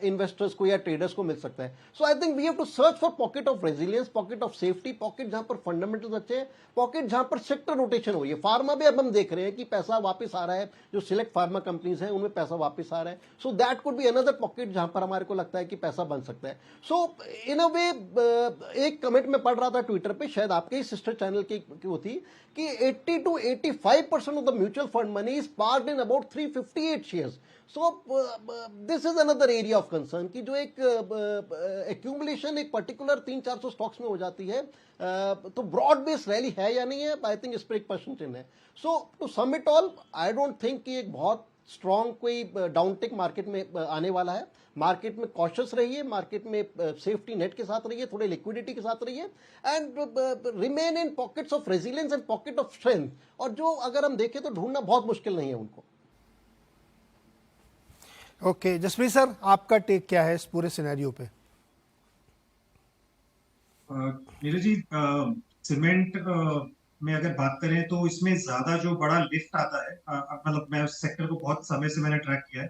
इन्वेस्टर्स को या ट्रेडर्स को मिल सकता है. So I think we have to search for pocket of resilience, pocket of safety, pocket जहां पर फंडामेंटल्स अच्छे हैं, पॉकेट जहां पर सेक्टर रोटेशन हो रही है. फार्मा भी अब हम देख रहे हैं कि पैसा वापस आ रहा है, जो सिलेक्ट फार्मा कंपनीज हैं उनमें पैसा वापस आ रहा है. So that could be another pocket जहां पर हमारे को लगता है कि पैसा बन सकता है. सो इन अ वे एक कमेंट में पढ़ रहा था ट्विटर पे, शायद आपके ही सिस्टर चैनल की वो थी, कि 80 to 85% of the mutual fund money is parked in about 358 shares. So this is another area of concern कि जो एक accumulation एक particular 300-400 स्टॉक्स में हो जाती है, तो ब्रॉड बेस रैली है या नहीं है, आई थिंक इस पर एक क्वेश्चन चिन्ह है. So to sum it all, I don't think कि एक बहुत स्ट्रॉन्ग कोई डाउनटिक मार्केट में आने वाला है. मार्केट में कॉशियस रहिए, मार्केट में सेफ्टी नेट के साथ रहिए, थोड़े लिक्विडिटी के साथ रहिए, and remain in pockets of resilience and pocket of strength. और जो अगर हम देखें तो ढूंढना बहुत मुश्किल नहीं है उनको. ओके, जसप्रीत सर, आपका टेक क्या है इस पूरे सिनेरियो पे? नीरज जी, सीमेंट में अगर बात करें तो इसमें ज्यादा जो बड़ा लिफ्ट आता है, मतलब मैं उस सेक्टर को बहुत समय से मैंने ट्रैक किया है,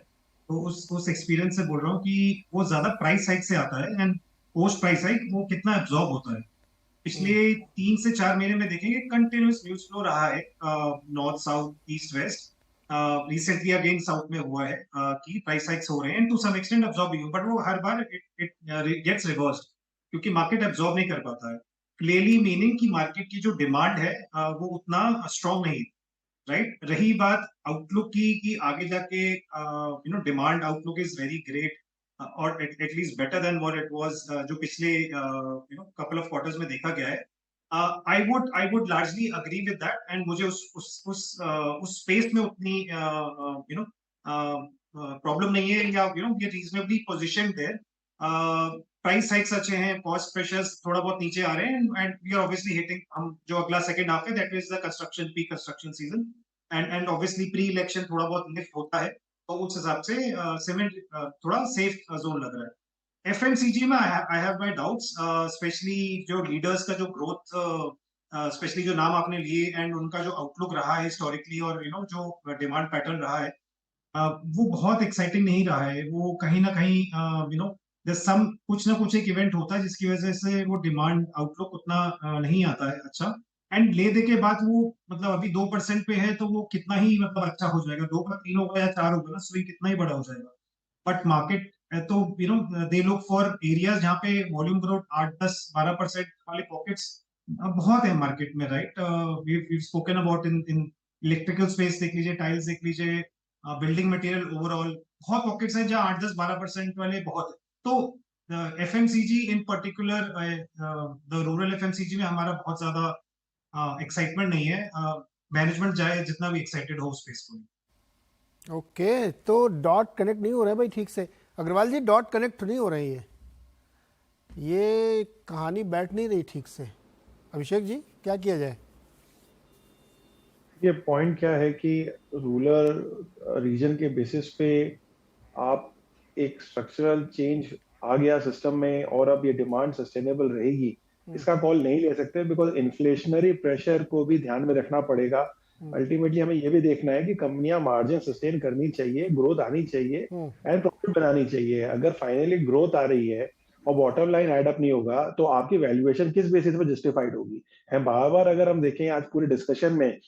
तो उस एक्सपीरियंस से बोल रहा हूँ कि वो ज्यादा प्राइस हाइक से आता है, एंड पोस्ट प्राइस हाइक वो कितना एब्जॉर्ब होता है. पिछले 3 से 4 महीने में देखेंगे कंटिन्यूस न्यूज फ्लो रहा है, north south east west. Recently again south में हुआ है कि प्राइस हाइक्स हो रहे हैं, to some extent absorbing, but वो हर बार इट गेट्स रिवर्स्ड क्योंकि मार्केट एब्जॉर्ब नहीं कर पाता है. क्लियरली मीनिंग कि मार्केट की जो डिमांड है वो उतना स्ट्रॉन्ग नहीं, राइट. रही बात आउटलुक की कि आगे जाके demand outlook is very great, और at least better than what it was, जो पिछले कपल ऑफ क्वार्टर्स में देखा गया है. I would largely agree with that, and मुझे उस स्पेस में उतनी प्रॉब्लम नहीं है, या ये reasonably positioned there. Price hikes अच्छे हैं, कॉस्ट प्रेशर्स थोड़ा बहुत नीचे आ रहे हैं, and we are obviously hitting, हम जो अगला सेकंड हाफ है that is the construction peak construction season, and obviously pre election थोड़ा बहुत लिफ्ट होता है, तो उस हिसाब से सीमेंट थोड़ा सेफ जोन लग रहा है. एफएमसीजी में I have my doubts, specially जो लीडर्स का जो ग्रोथ, स्पेशली जो नाम आपने लिए एंड उनका जो आउटलुक रहा है हिस्टोरिकली, और जो डिमांड पैटर्न रहा है, वो बहुत एक्साइटिंग नहीं रहा है. वो कहीं ना कहीं कुछ ना कुछ एक इवेंट होता है जिसकी वजह से वो डिमांड आउटलुक उतना नहीं आता है अच्छा. एंड ले दे के बाद वो मतलब अभी 2% पे है, तो वो कितना ही मतलब अच्छा हो जाएगा, 2 का 3 होगा या 4 होगा ना, स्विंग कितना ही बड़ा हो जाएगा. बट मार्केट तो दे लुक फॉर एरियाज जहाँ पे वॉल्यूम ग्रोथ 8, 10, 12% वाले पॉकेट्स बहुत है मार्केट में, right. We spoken about in electrical space देख लीजिए, टाइल्स देख लीजिए, बिल्डिंग मटेरियल ओवरऑल बहुत पॉकेट्स हैं जहाँ 8, 10, 12% वाले बहुत है. तो FMCG in particular, the rural FMCG में हमारा बहुत ज्यादा एक्साइटमेंट नहीं है. मैनेजमेंट चाहे जितना भी एक्साइटेड हो स्पेस को. ओके, तो डॉट कनेक्ट नहीं हो रहा है भाई ठीक से. अग्रवाल जी, डॉट कनेक्ट नहीं हो रही है, ये कहानी बैठ नहीं रही ठीक से. अभिषेक जी, क्या किया जाए? ये पॉइंट क्या है कि रूरल रीजन के बेसिस पे आप एक स्ट्रक्चरल चेंज आ गया सिस्टम में, और अब ये डिमांड सस्टेनेबल रहेगी, इसका कॉल नहीं ले सकते, बिकॉज इन्फ्लेशनरी प्रेशर को भी ध्यान में रखना पड़ेगा. अल्टीमेटली हमें ये भी देखना है कि कंपनियां मार्जिन सस्टेन करनी चाहिए, ग्रोथ आनी चाहिए एंड प्रॉफिट बनानी चाहिए. अगर फाइनली ग्रोथ आ रही है और बॉटम लाइन एड अप नहीं होगा, तो आपकी वैल्यूएशन किस बेसिस पे जस्टिफाइड होगी? हम बार बार अगर हम देखें आज पूरे डिस्कशन में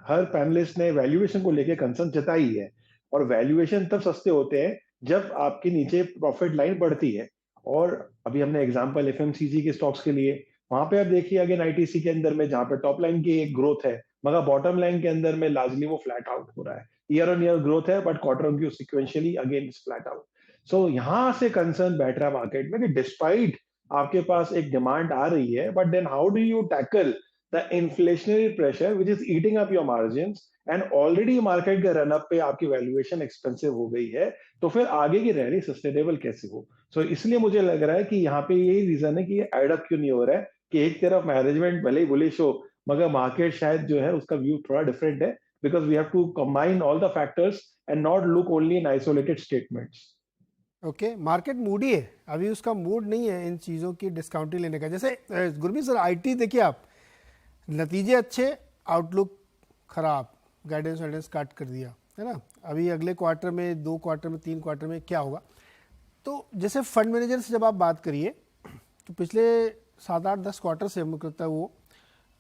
हर पैनलिस्ट ने वैल्यूएशन को लेकर कंसर्न जताई है, और वैल्यूएशन तब सस्ते होते हैं जब आपके नीचे प्रॉफिट लाइन बढ़ती है. और अभी हमने एग्जांपल एफएमसीजी के स्टॉक्स के लिए, वहां पे आप देखिए अगेन आईटीसी के अंदर में जहां पे टॉप लाइन की एक ग्रोथ है, मगर बॉटम लाइन के अंदर में लार्जली वो फ्लैट आउट हो रहा है. ईयर ऑन ईयर ग्रोथ है, but quarter on quarter sequentially again is flat out. सो यहां से कंसर्न बैठ रहा है मार्केट में कि डिस्पाइट आपके पास एक डिमांड आ रही है, but then how do you tackle the inflationary pressure which is eating up your margins, and already market के रन अप पे आपकी वैल्यूएशन एक्सपेंसिव हो गई है, तो फिर आगे की रैली सस्टेनेबल कैसे हो? सो इसलिए मुझे लग रहा है कि यहाँ पे यही रीजन है कि ये एड अप क्यों नहीं हो रहा है, कि एक तरफ मैनेजमेंट भले ही बुलिश हो, मगर मार्केट शायद जो है उसका व्यू थोड़ा डिफरेंट है, because we have to combine all the factors and not look only in isolated statements. Okay, market moody है, अभी उसका मूड नहीं है इन चीज़ों की डिस्काउंटिंग लेने का. जैसे गुरमीत सर, आईटी देखिए आप, नतीजे अच्छे, आउटलुक खराब, गाइडेंस वाइडेंस काट कर दिया, है ना। अभी अगले क्वार्टर में, 2 क्वार्टर में, 3 क्वार्टर में क्या होगा। तो जैसे फंड मैनेजर से जब आप बात करिए तो पिछले 7-8-10 क्वार्टर से मुझे लगता है वो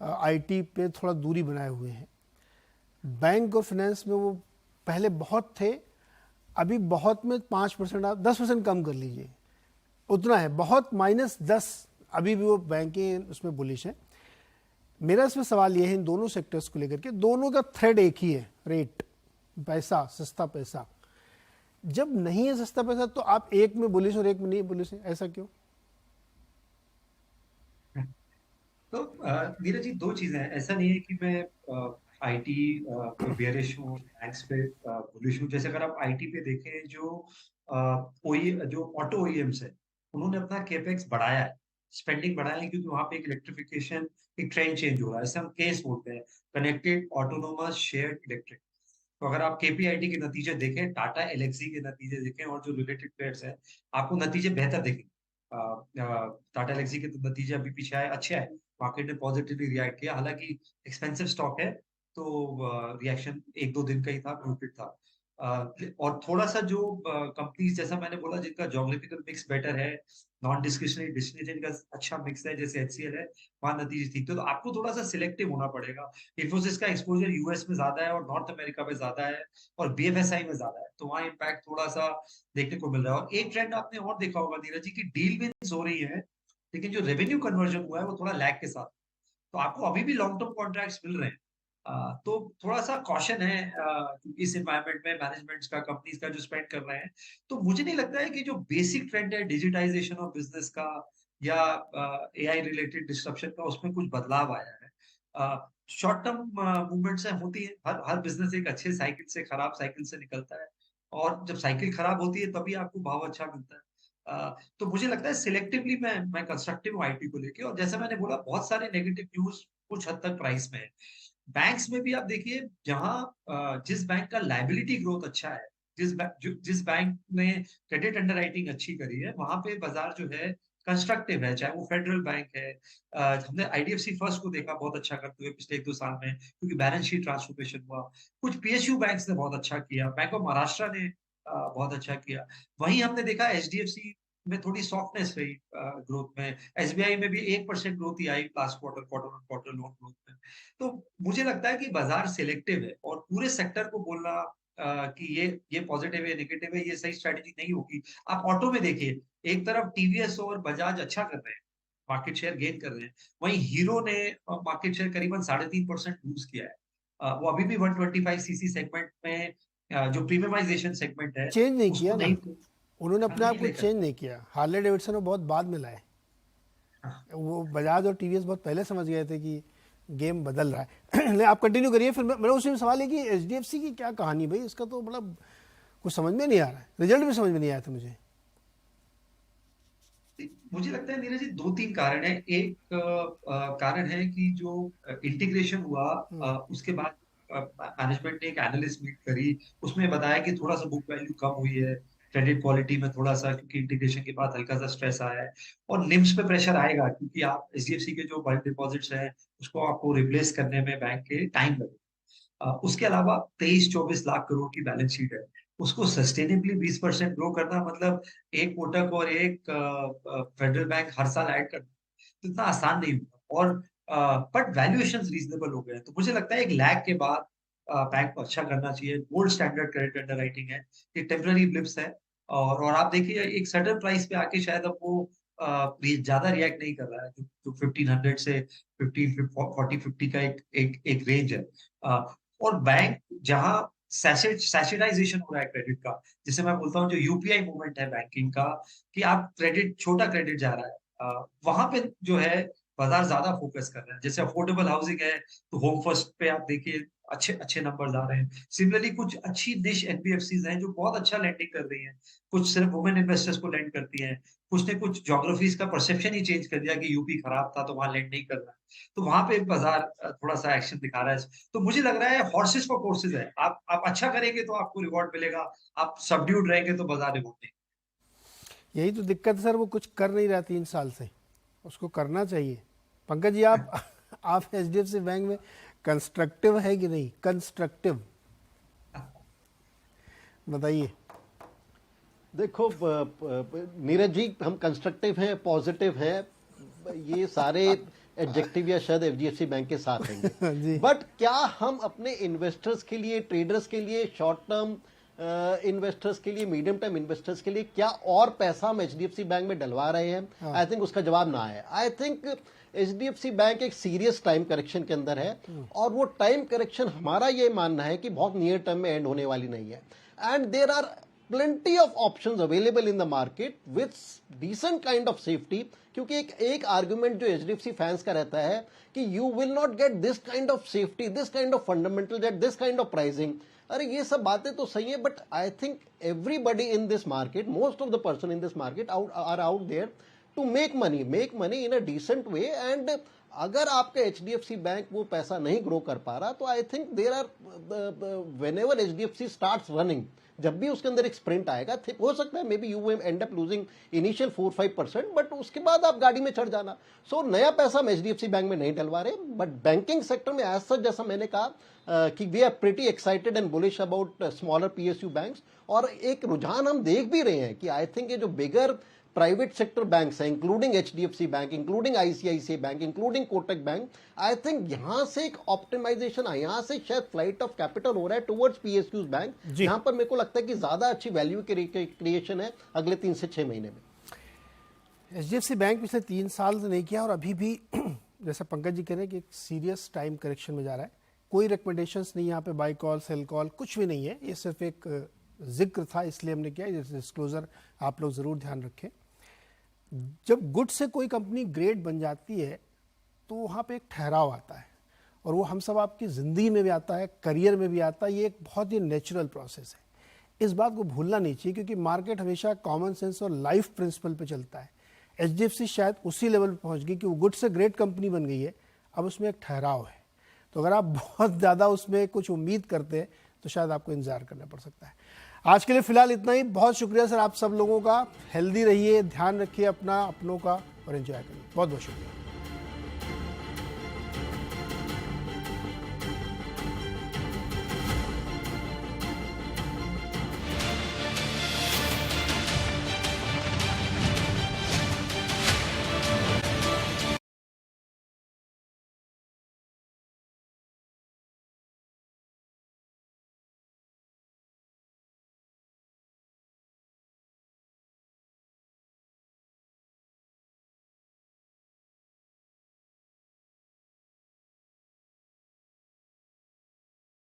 आईटी पे थोड़ा दूरी बनाए हुए हैं। बैंक और फाइनेंस में वो पहले बहुत थे, अभी बहुत में 5% आप 10% कम कर लीजिए, उतना है, बहुत -10, अभी भी वो बैंकिंग उसमें बुलिश है। मेरा इसमें सवाल ये है इन दोनों सेक्टर्स को लेकर के, दोनों का थ्रेड एक ही है, रेट, पैसा, सस्ता पैसा। जब नहीं है सस्ता पैसा तो आप एक में बुलिश और एक में नहीं बुलिश है, ऐसा क्यों? तो नीरज जी, दो चीजें हैं। ऐसा नहीं है कि मैं आईटी पे बेयरिश हूँ, बैंक्स पे बुलिश हूँ। जैसे अगर आप आईटी पे देखें, जो ऑटो ओईएम्स है, उन्होंने अपना केपेक्स बढ़ाया है, स्पेंडिंग बढ़ाया है, क्योंकि वहां पे एक इलेक्ट्रिफिकेशन, एक ट्रेंड चेंज हो रहा है। ऐसे हम केस बोलते हैं, कनेक्टेड ऑटोनोमस शेयर्ड इलेक्ट्रिक। तो अगर आप केपीआईटी के नतीजे देखें, टाटा एलएक्सी के नतीजे देखें और जो रिलेटेड प्लेयर्स हैं, आपको नतीजे बेहतर देखेंगे। टाटा एलएक्सी के तो नतीजे अभी पीछे आए, अच्छे आए, मार्केट ने पॉजिटिवली रिएक्ट किया। हालांकि एक्सपेंसिव स्टॉक है, तो रिएक्शन 1-2 दिन का ही था, म्यूटेड था। और थोड़ा सा जो कंपनीज, जैसा मैंने बोला, जिनका ज्योग्राफिकल मिक्स बेटर है, नॉन डिस्क्रिशनरी डिस्क्रिशनरी का अच्छा मिक्स है, जैसे एचसीएल है, वहां नतीजे ठीक थे। तो आपको थोड़ा सा सिलेक्टिव होना पड़ेगा। इन्फोसिस का एक्सपोजर यूएस में ज्यादा है और नॉर्थ अमेरिका में ज्यादा है और बीएफएसआई में ज्यादा है, तो वहां इम्पैक्ट थोड़ा सा देखने को मिल रहा है। और एक ट्रेंड आपने और देखा होगा नीरज जी, की डील विंस हो रही है, लेकिन जो रेवेन्यू कन्वर्जन हुआ है वो थोड़ा लैग के साथ। तो आपको अभी भी लॉन्ग टर्म कॉन्ट्रैक्ट्स मिल रहे हैं। तो थोड़ा सा कॉशन है क्योंकि इस एनवायरनमेंट में मैनेजमेंट्स का, कंपनीज का जो स्पेंड कर रहे हैं। तो मुझे नहीं लगता है कि जो बेसिक ट्रेंड है डिजिटाइजेशन ऑफ बिजनेस का या एआई रिलेटेड डिस्ट्रप्शन का, उसमें कुछ बदलाव आया है। शॉर्ट टर्म मूवमेंट्स होती है, हर हर बिजनेस एक अच्छे साइकिल से खराब साइकिल से निकलता है, और जब साइकिल खराब होती है तभी आपको भाव अच्छा मिलता है। तो मुझे लगता है सिलेक्टिवली मैं कंस्ट्रक्टिव हूँ आईटी को लेके। और जैसे मैंने बोला, बहुत सारे नेगेटिव न्यूज कुछ हद तक प्राइस में है। बैंक्स में भी आप देखिए, जहां जिस बैंक का लायबिलिटी ग्रोथ अच्छा है, जिस बैंक ने क्रेडिट अंडरराइटिंग अच्छी करी है, वहां पे बाजार जो है कंस्ट्रक्टिव है, चाहे वो फेडरल बैंक है। हमने आईडीएफसी फर्स्ट को देखा बहुत अच्छा करते हुए पिछले 1-2 साल में, क्योंकि बैलेंस शीट ट्रांसफॉर्मेशन हुआ। कुछ पीएसयू बैंक्स ने बहुत अच्छा किया, बैंक ऑफ महाराष्ट्र ने बहुत अच्छा किया। वहीं हमने देखा एचडीएफसी में थोड़ी सॉफ्टनेस रही ग्रोथ में। एसबीआई में भी 1% growth he I last quarter, quarter on quarter loan growth में। तो मुझे लगता है कि बाजार सिलेक्टिव है, और पूरे सेक्टर को बोलना कि ये पॉजिटिव है, नेगेटिव है, ये सही स्ट्रेटेजी नहीं होगी। आप ऑटो में देखिए, एक तरफ टीवीएस और बजाज अच्छा कर रहे हैं, मार्केट शेयर गेन कर रहे हैं, वहीं हीरो ने मार्केट शेयर करीबन 3.5% लूज किया है। वो अभी भी 125 सीसी सेगमेंट में, जो प्रीमियमाइजेशन सेगमेंट है, चेंज नहीं उसको किया ना, नहीं, उन्होंने अपने आप नहीं को लेकर। चेंज नहीं किया। हार्ले डेविडसन वो बहुत बाद में लाए, हाँ। वो बजाज और टीवीएस बहुत पहले समझ गए थे कि गेम बदल रहा है। ले आप कंटिन्यू करिए। फिर मेरा उसी में सवाल है कि एचडीएफसी की क्या कहानी भाई, इसका तो मतलब कुछ समझ में नहीं आ रहा है, रिजल्ट भी समझ में नहीं आया था मुझे। मुझे लगता है नीरज जी, 2-3 कारण है। एक कारण है कि जो इंटीग्रेशन हुआ, उसके बाद मैनेजमेंट ने एक एनालिस्ट मीट करी, उसमें बताया कि थोड़ा सा बुक वैल्यू कम हुई है, क्रेडिट क्वालिटी में थोड़ा सा, क्योंकि इंटीग्रेशन के बाद हल्का सा स्ट्रेस आया है। और निम्स पे प्रेशर आएगा, क्योंकि आप एचडीएफसी के जो बल्क डिपॉजिट्स हैं, उसको आपको रिप्लेस करने में बैंक के टाइम लगेगा। उसके अलावा 23-24 लाख करोड़ की बैलेंस शीट है, उसको सस्टेनेबली 20% ग्रो करना, मतलब एक कोटक और एक फेडरल बैंक हर साल ऐड करना, तो इतना आसान नहीं होगा। और बट वैल्यूएशंस रीजनेबल हो गए हैं, तो मुझे लगता है एक लैग के बाद बैंक को अच्छा करना चाहिए। गोल्ड स्टैंडर्ड क्रेडिट अंडरराइटिंग है, ये टेम्पररी ब्लिप्स है। और आप देखिए, एक सर्टेन प्राइस पे आके शायद अब वो ज्यादा रिएक्ट नहीं कर रहा है, जो 1500 से 40-50 का एक रेंज है। और बैंक जहां सैचुराइजेशन हो रहा है क्रेडिट का, जिसे मैं बोलता हूँ जो यूपीआई मूवमेंट है बैंकिंग का, कि आप क्रेडिट, छोटा क्रेडिट जा रहा है, वहां पे जो है बाजार ज्यादा फोकस कर रहा है। जैसे अफोर्डेबल हाउसिंग है, तो होम फर्स्ट पे आप देखिए अच्छे अच्छे नंबर्स आ रहे हैं। सिमिलरली कुछ अच्छी निश एनबीएफसीज हैं जो बहुत अच्छा लैंडिंग कर रही हैं, कुछ सिर्फ वुमेन इन्वेस्टर्स को लैंड करती हैं, कुछ ने कुछ ज्योग्राफीज का परसेप्शन ही चेंज कर दिया कि यूपी खराब था तो वहां लैंड नहीं कर रहा है, तो वहां पे बाजार थोड़ा सा एक्शन दिखा रहा है। तो मुझे लग रहा है हॉर्सेस फॉर कोर्सेज है, आप अच्छा करेंगे तो आपको रिवॉर्ड मिलेगा, आप सबड्यूड रहेंगे तो बाजार रिवॉर्ड नहीं। यही तो दिक्कत है सर, वो कुछ कर नहीं रहा 3 साल से, उसको करना चाहिए। पंकज जी, आप एचडीएफसी बैंक में कंस्ट्रक्टिव है कि नहीं? कंस्ट्रक्टिव बताइए। देखो नीरज जी, हम कंस्ट्रक्टिव हैं, पॉजिटिव हैं, ये सारे एडजेक्टिव या शब्द एचडीएफसी बैंक के साथ हैं। बट क्या हम अपने इन्वेस्टर्स के लिए, ट्रेडर्स के लिए, शॉर्ट टर्म इन्वेस्टर्स के लिए, मीडियम टर्म इन्वेस्टर्स के लिए क्या और पैसा हम एचडीएफसी बैंक में डलवा रहे हैं? आई थिंक उसका जवाब ना है। आई थिंक एचडीएफसी बैंक एक सीरियस टाइम करेक्शन के अंदर है, और वो टाइम करेक्शन हमारा ये मानना है कि बहुत नियर टर्म में एंड होने वाली नहीं है। And there are plenty of options available in the market with decent kind of safety, क्योंकि एक आर्गुमेंट जो एचडीएफसी फैंस का रहता है कि you will not get this kind of safety, this kind of fundamentals at this kind of pricing। अरे ये सब बातें तो सही है, but I think everybody in this market, most of the person in this market are out there to make money in a decent way. And अगर आपका HDFC bank वो पैसा नहीं ग्रो कर पा रहा, तो I think there are, whenever HDFC starts running, जब भी उसके अंदर एक स्प्रिंट आएगा, हो सकता है may B you and up losing initial 4-5%, but उसके बाद आप गाड़ी में चढ़ जाना। सो नया पैसा हम एचडीएफसी बैंक में नहीं डलवा रहे, बट बैंकिंग सेक्टर में एज सच, जैसा मैंने कहा कि we are pretty excited and bullish about smaller PSU banks. और एक रुझान हम देख भी रहे हैं कि आई थिंक ये जो बिगर प्राइवेट सेक्टर बैंक्स हैं, including HDFC bank, including ICICI bank, including Kotak bank, I think यहां से एक ऑप्टिमाइजेशन, यहां से शायद फ्लाइट ऑफ कैपिटल हो रहा है टुवर्ड्स पीएसयूज बैंक, यहां पर मेरे को लगता है कि ज्यादा अच्छी वैल्यू क्रिएशन है अगले 3 से 6 महीने में। एचडीएफसी बैंक पिछले 3 साल से नहीं किया, और अभी भी जैसा पंकज जी कह रहे हैं कि एक सीरियस टाइम करेक्शन में जा रहा है। कोई रिकमेंडेशंस नहीं यहाँ पे, बाई कॉल, सेल कॉल, कुछ भी नहीं है। ये सिर्फ एक जिक्र था, इसलिए हमने किया। डिस्क्लोजर आप लोग ज़रूर ध्यान रखें। जब गुड से कोई कंपनी ग्रेट बन जाती है, तो वहाँ पे एक ठहराव आता है, और वो हम सब आपकी ज़िंदगी में भी आता है, करियर में भी आता है। ये एक बहुत ही नेचुरल प्रोसेस है। इस बात को भूलना नहीं चाहिए, क्योंकि मार्केट हमेशा कॉमन सेंस और लाइफ प्रिंसिपल पे चलता है। एचडीएफसी शायद उसी लेवल पे पहुँच गई कि वो गुड से ग्रेट कंपनी बन गई है, अब उसमें एक ठहराव है। तो अगर आप बहुत ज़्यादा उसमें कुछ उम्मीद करते हैं, तो शायद आपको इंतजार करना पड़ सकता है। आज के लिए फिलहाल इतना ही। बहुत शुक्रिया सर आप सब लोगों का। हेल्दी रहिए, ध्यान रखिए अपना, अपनों का, और एंजॉय करिए। बहुत बहुत शुक्रिया।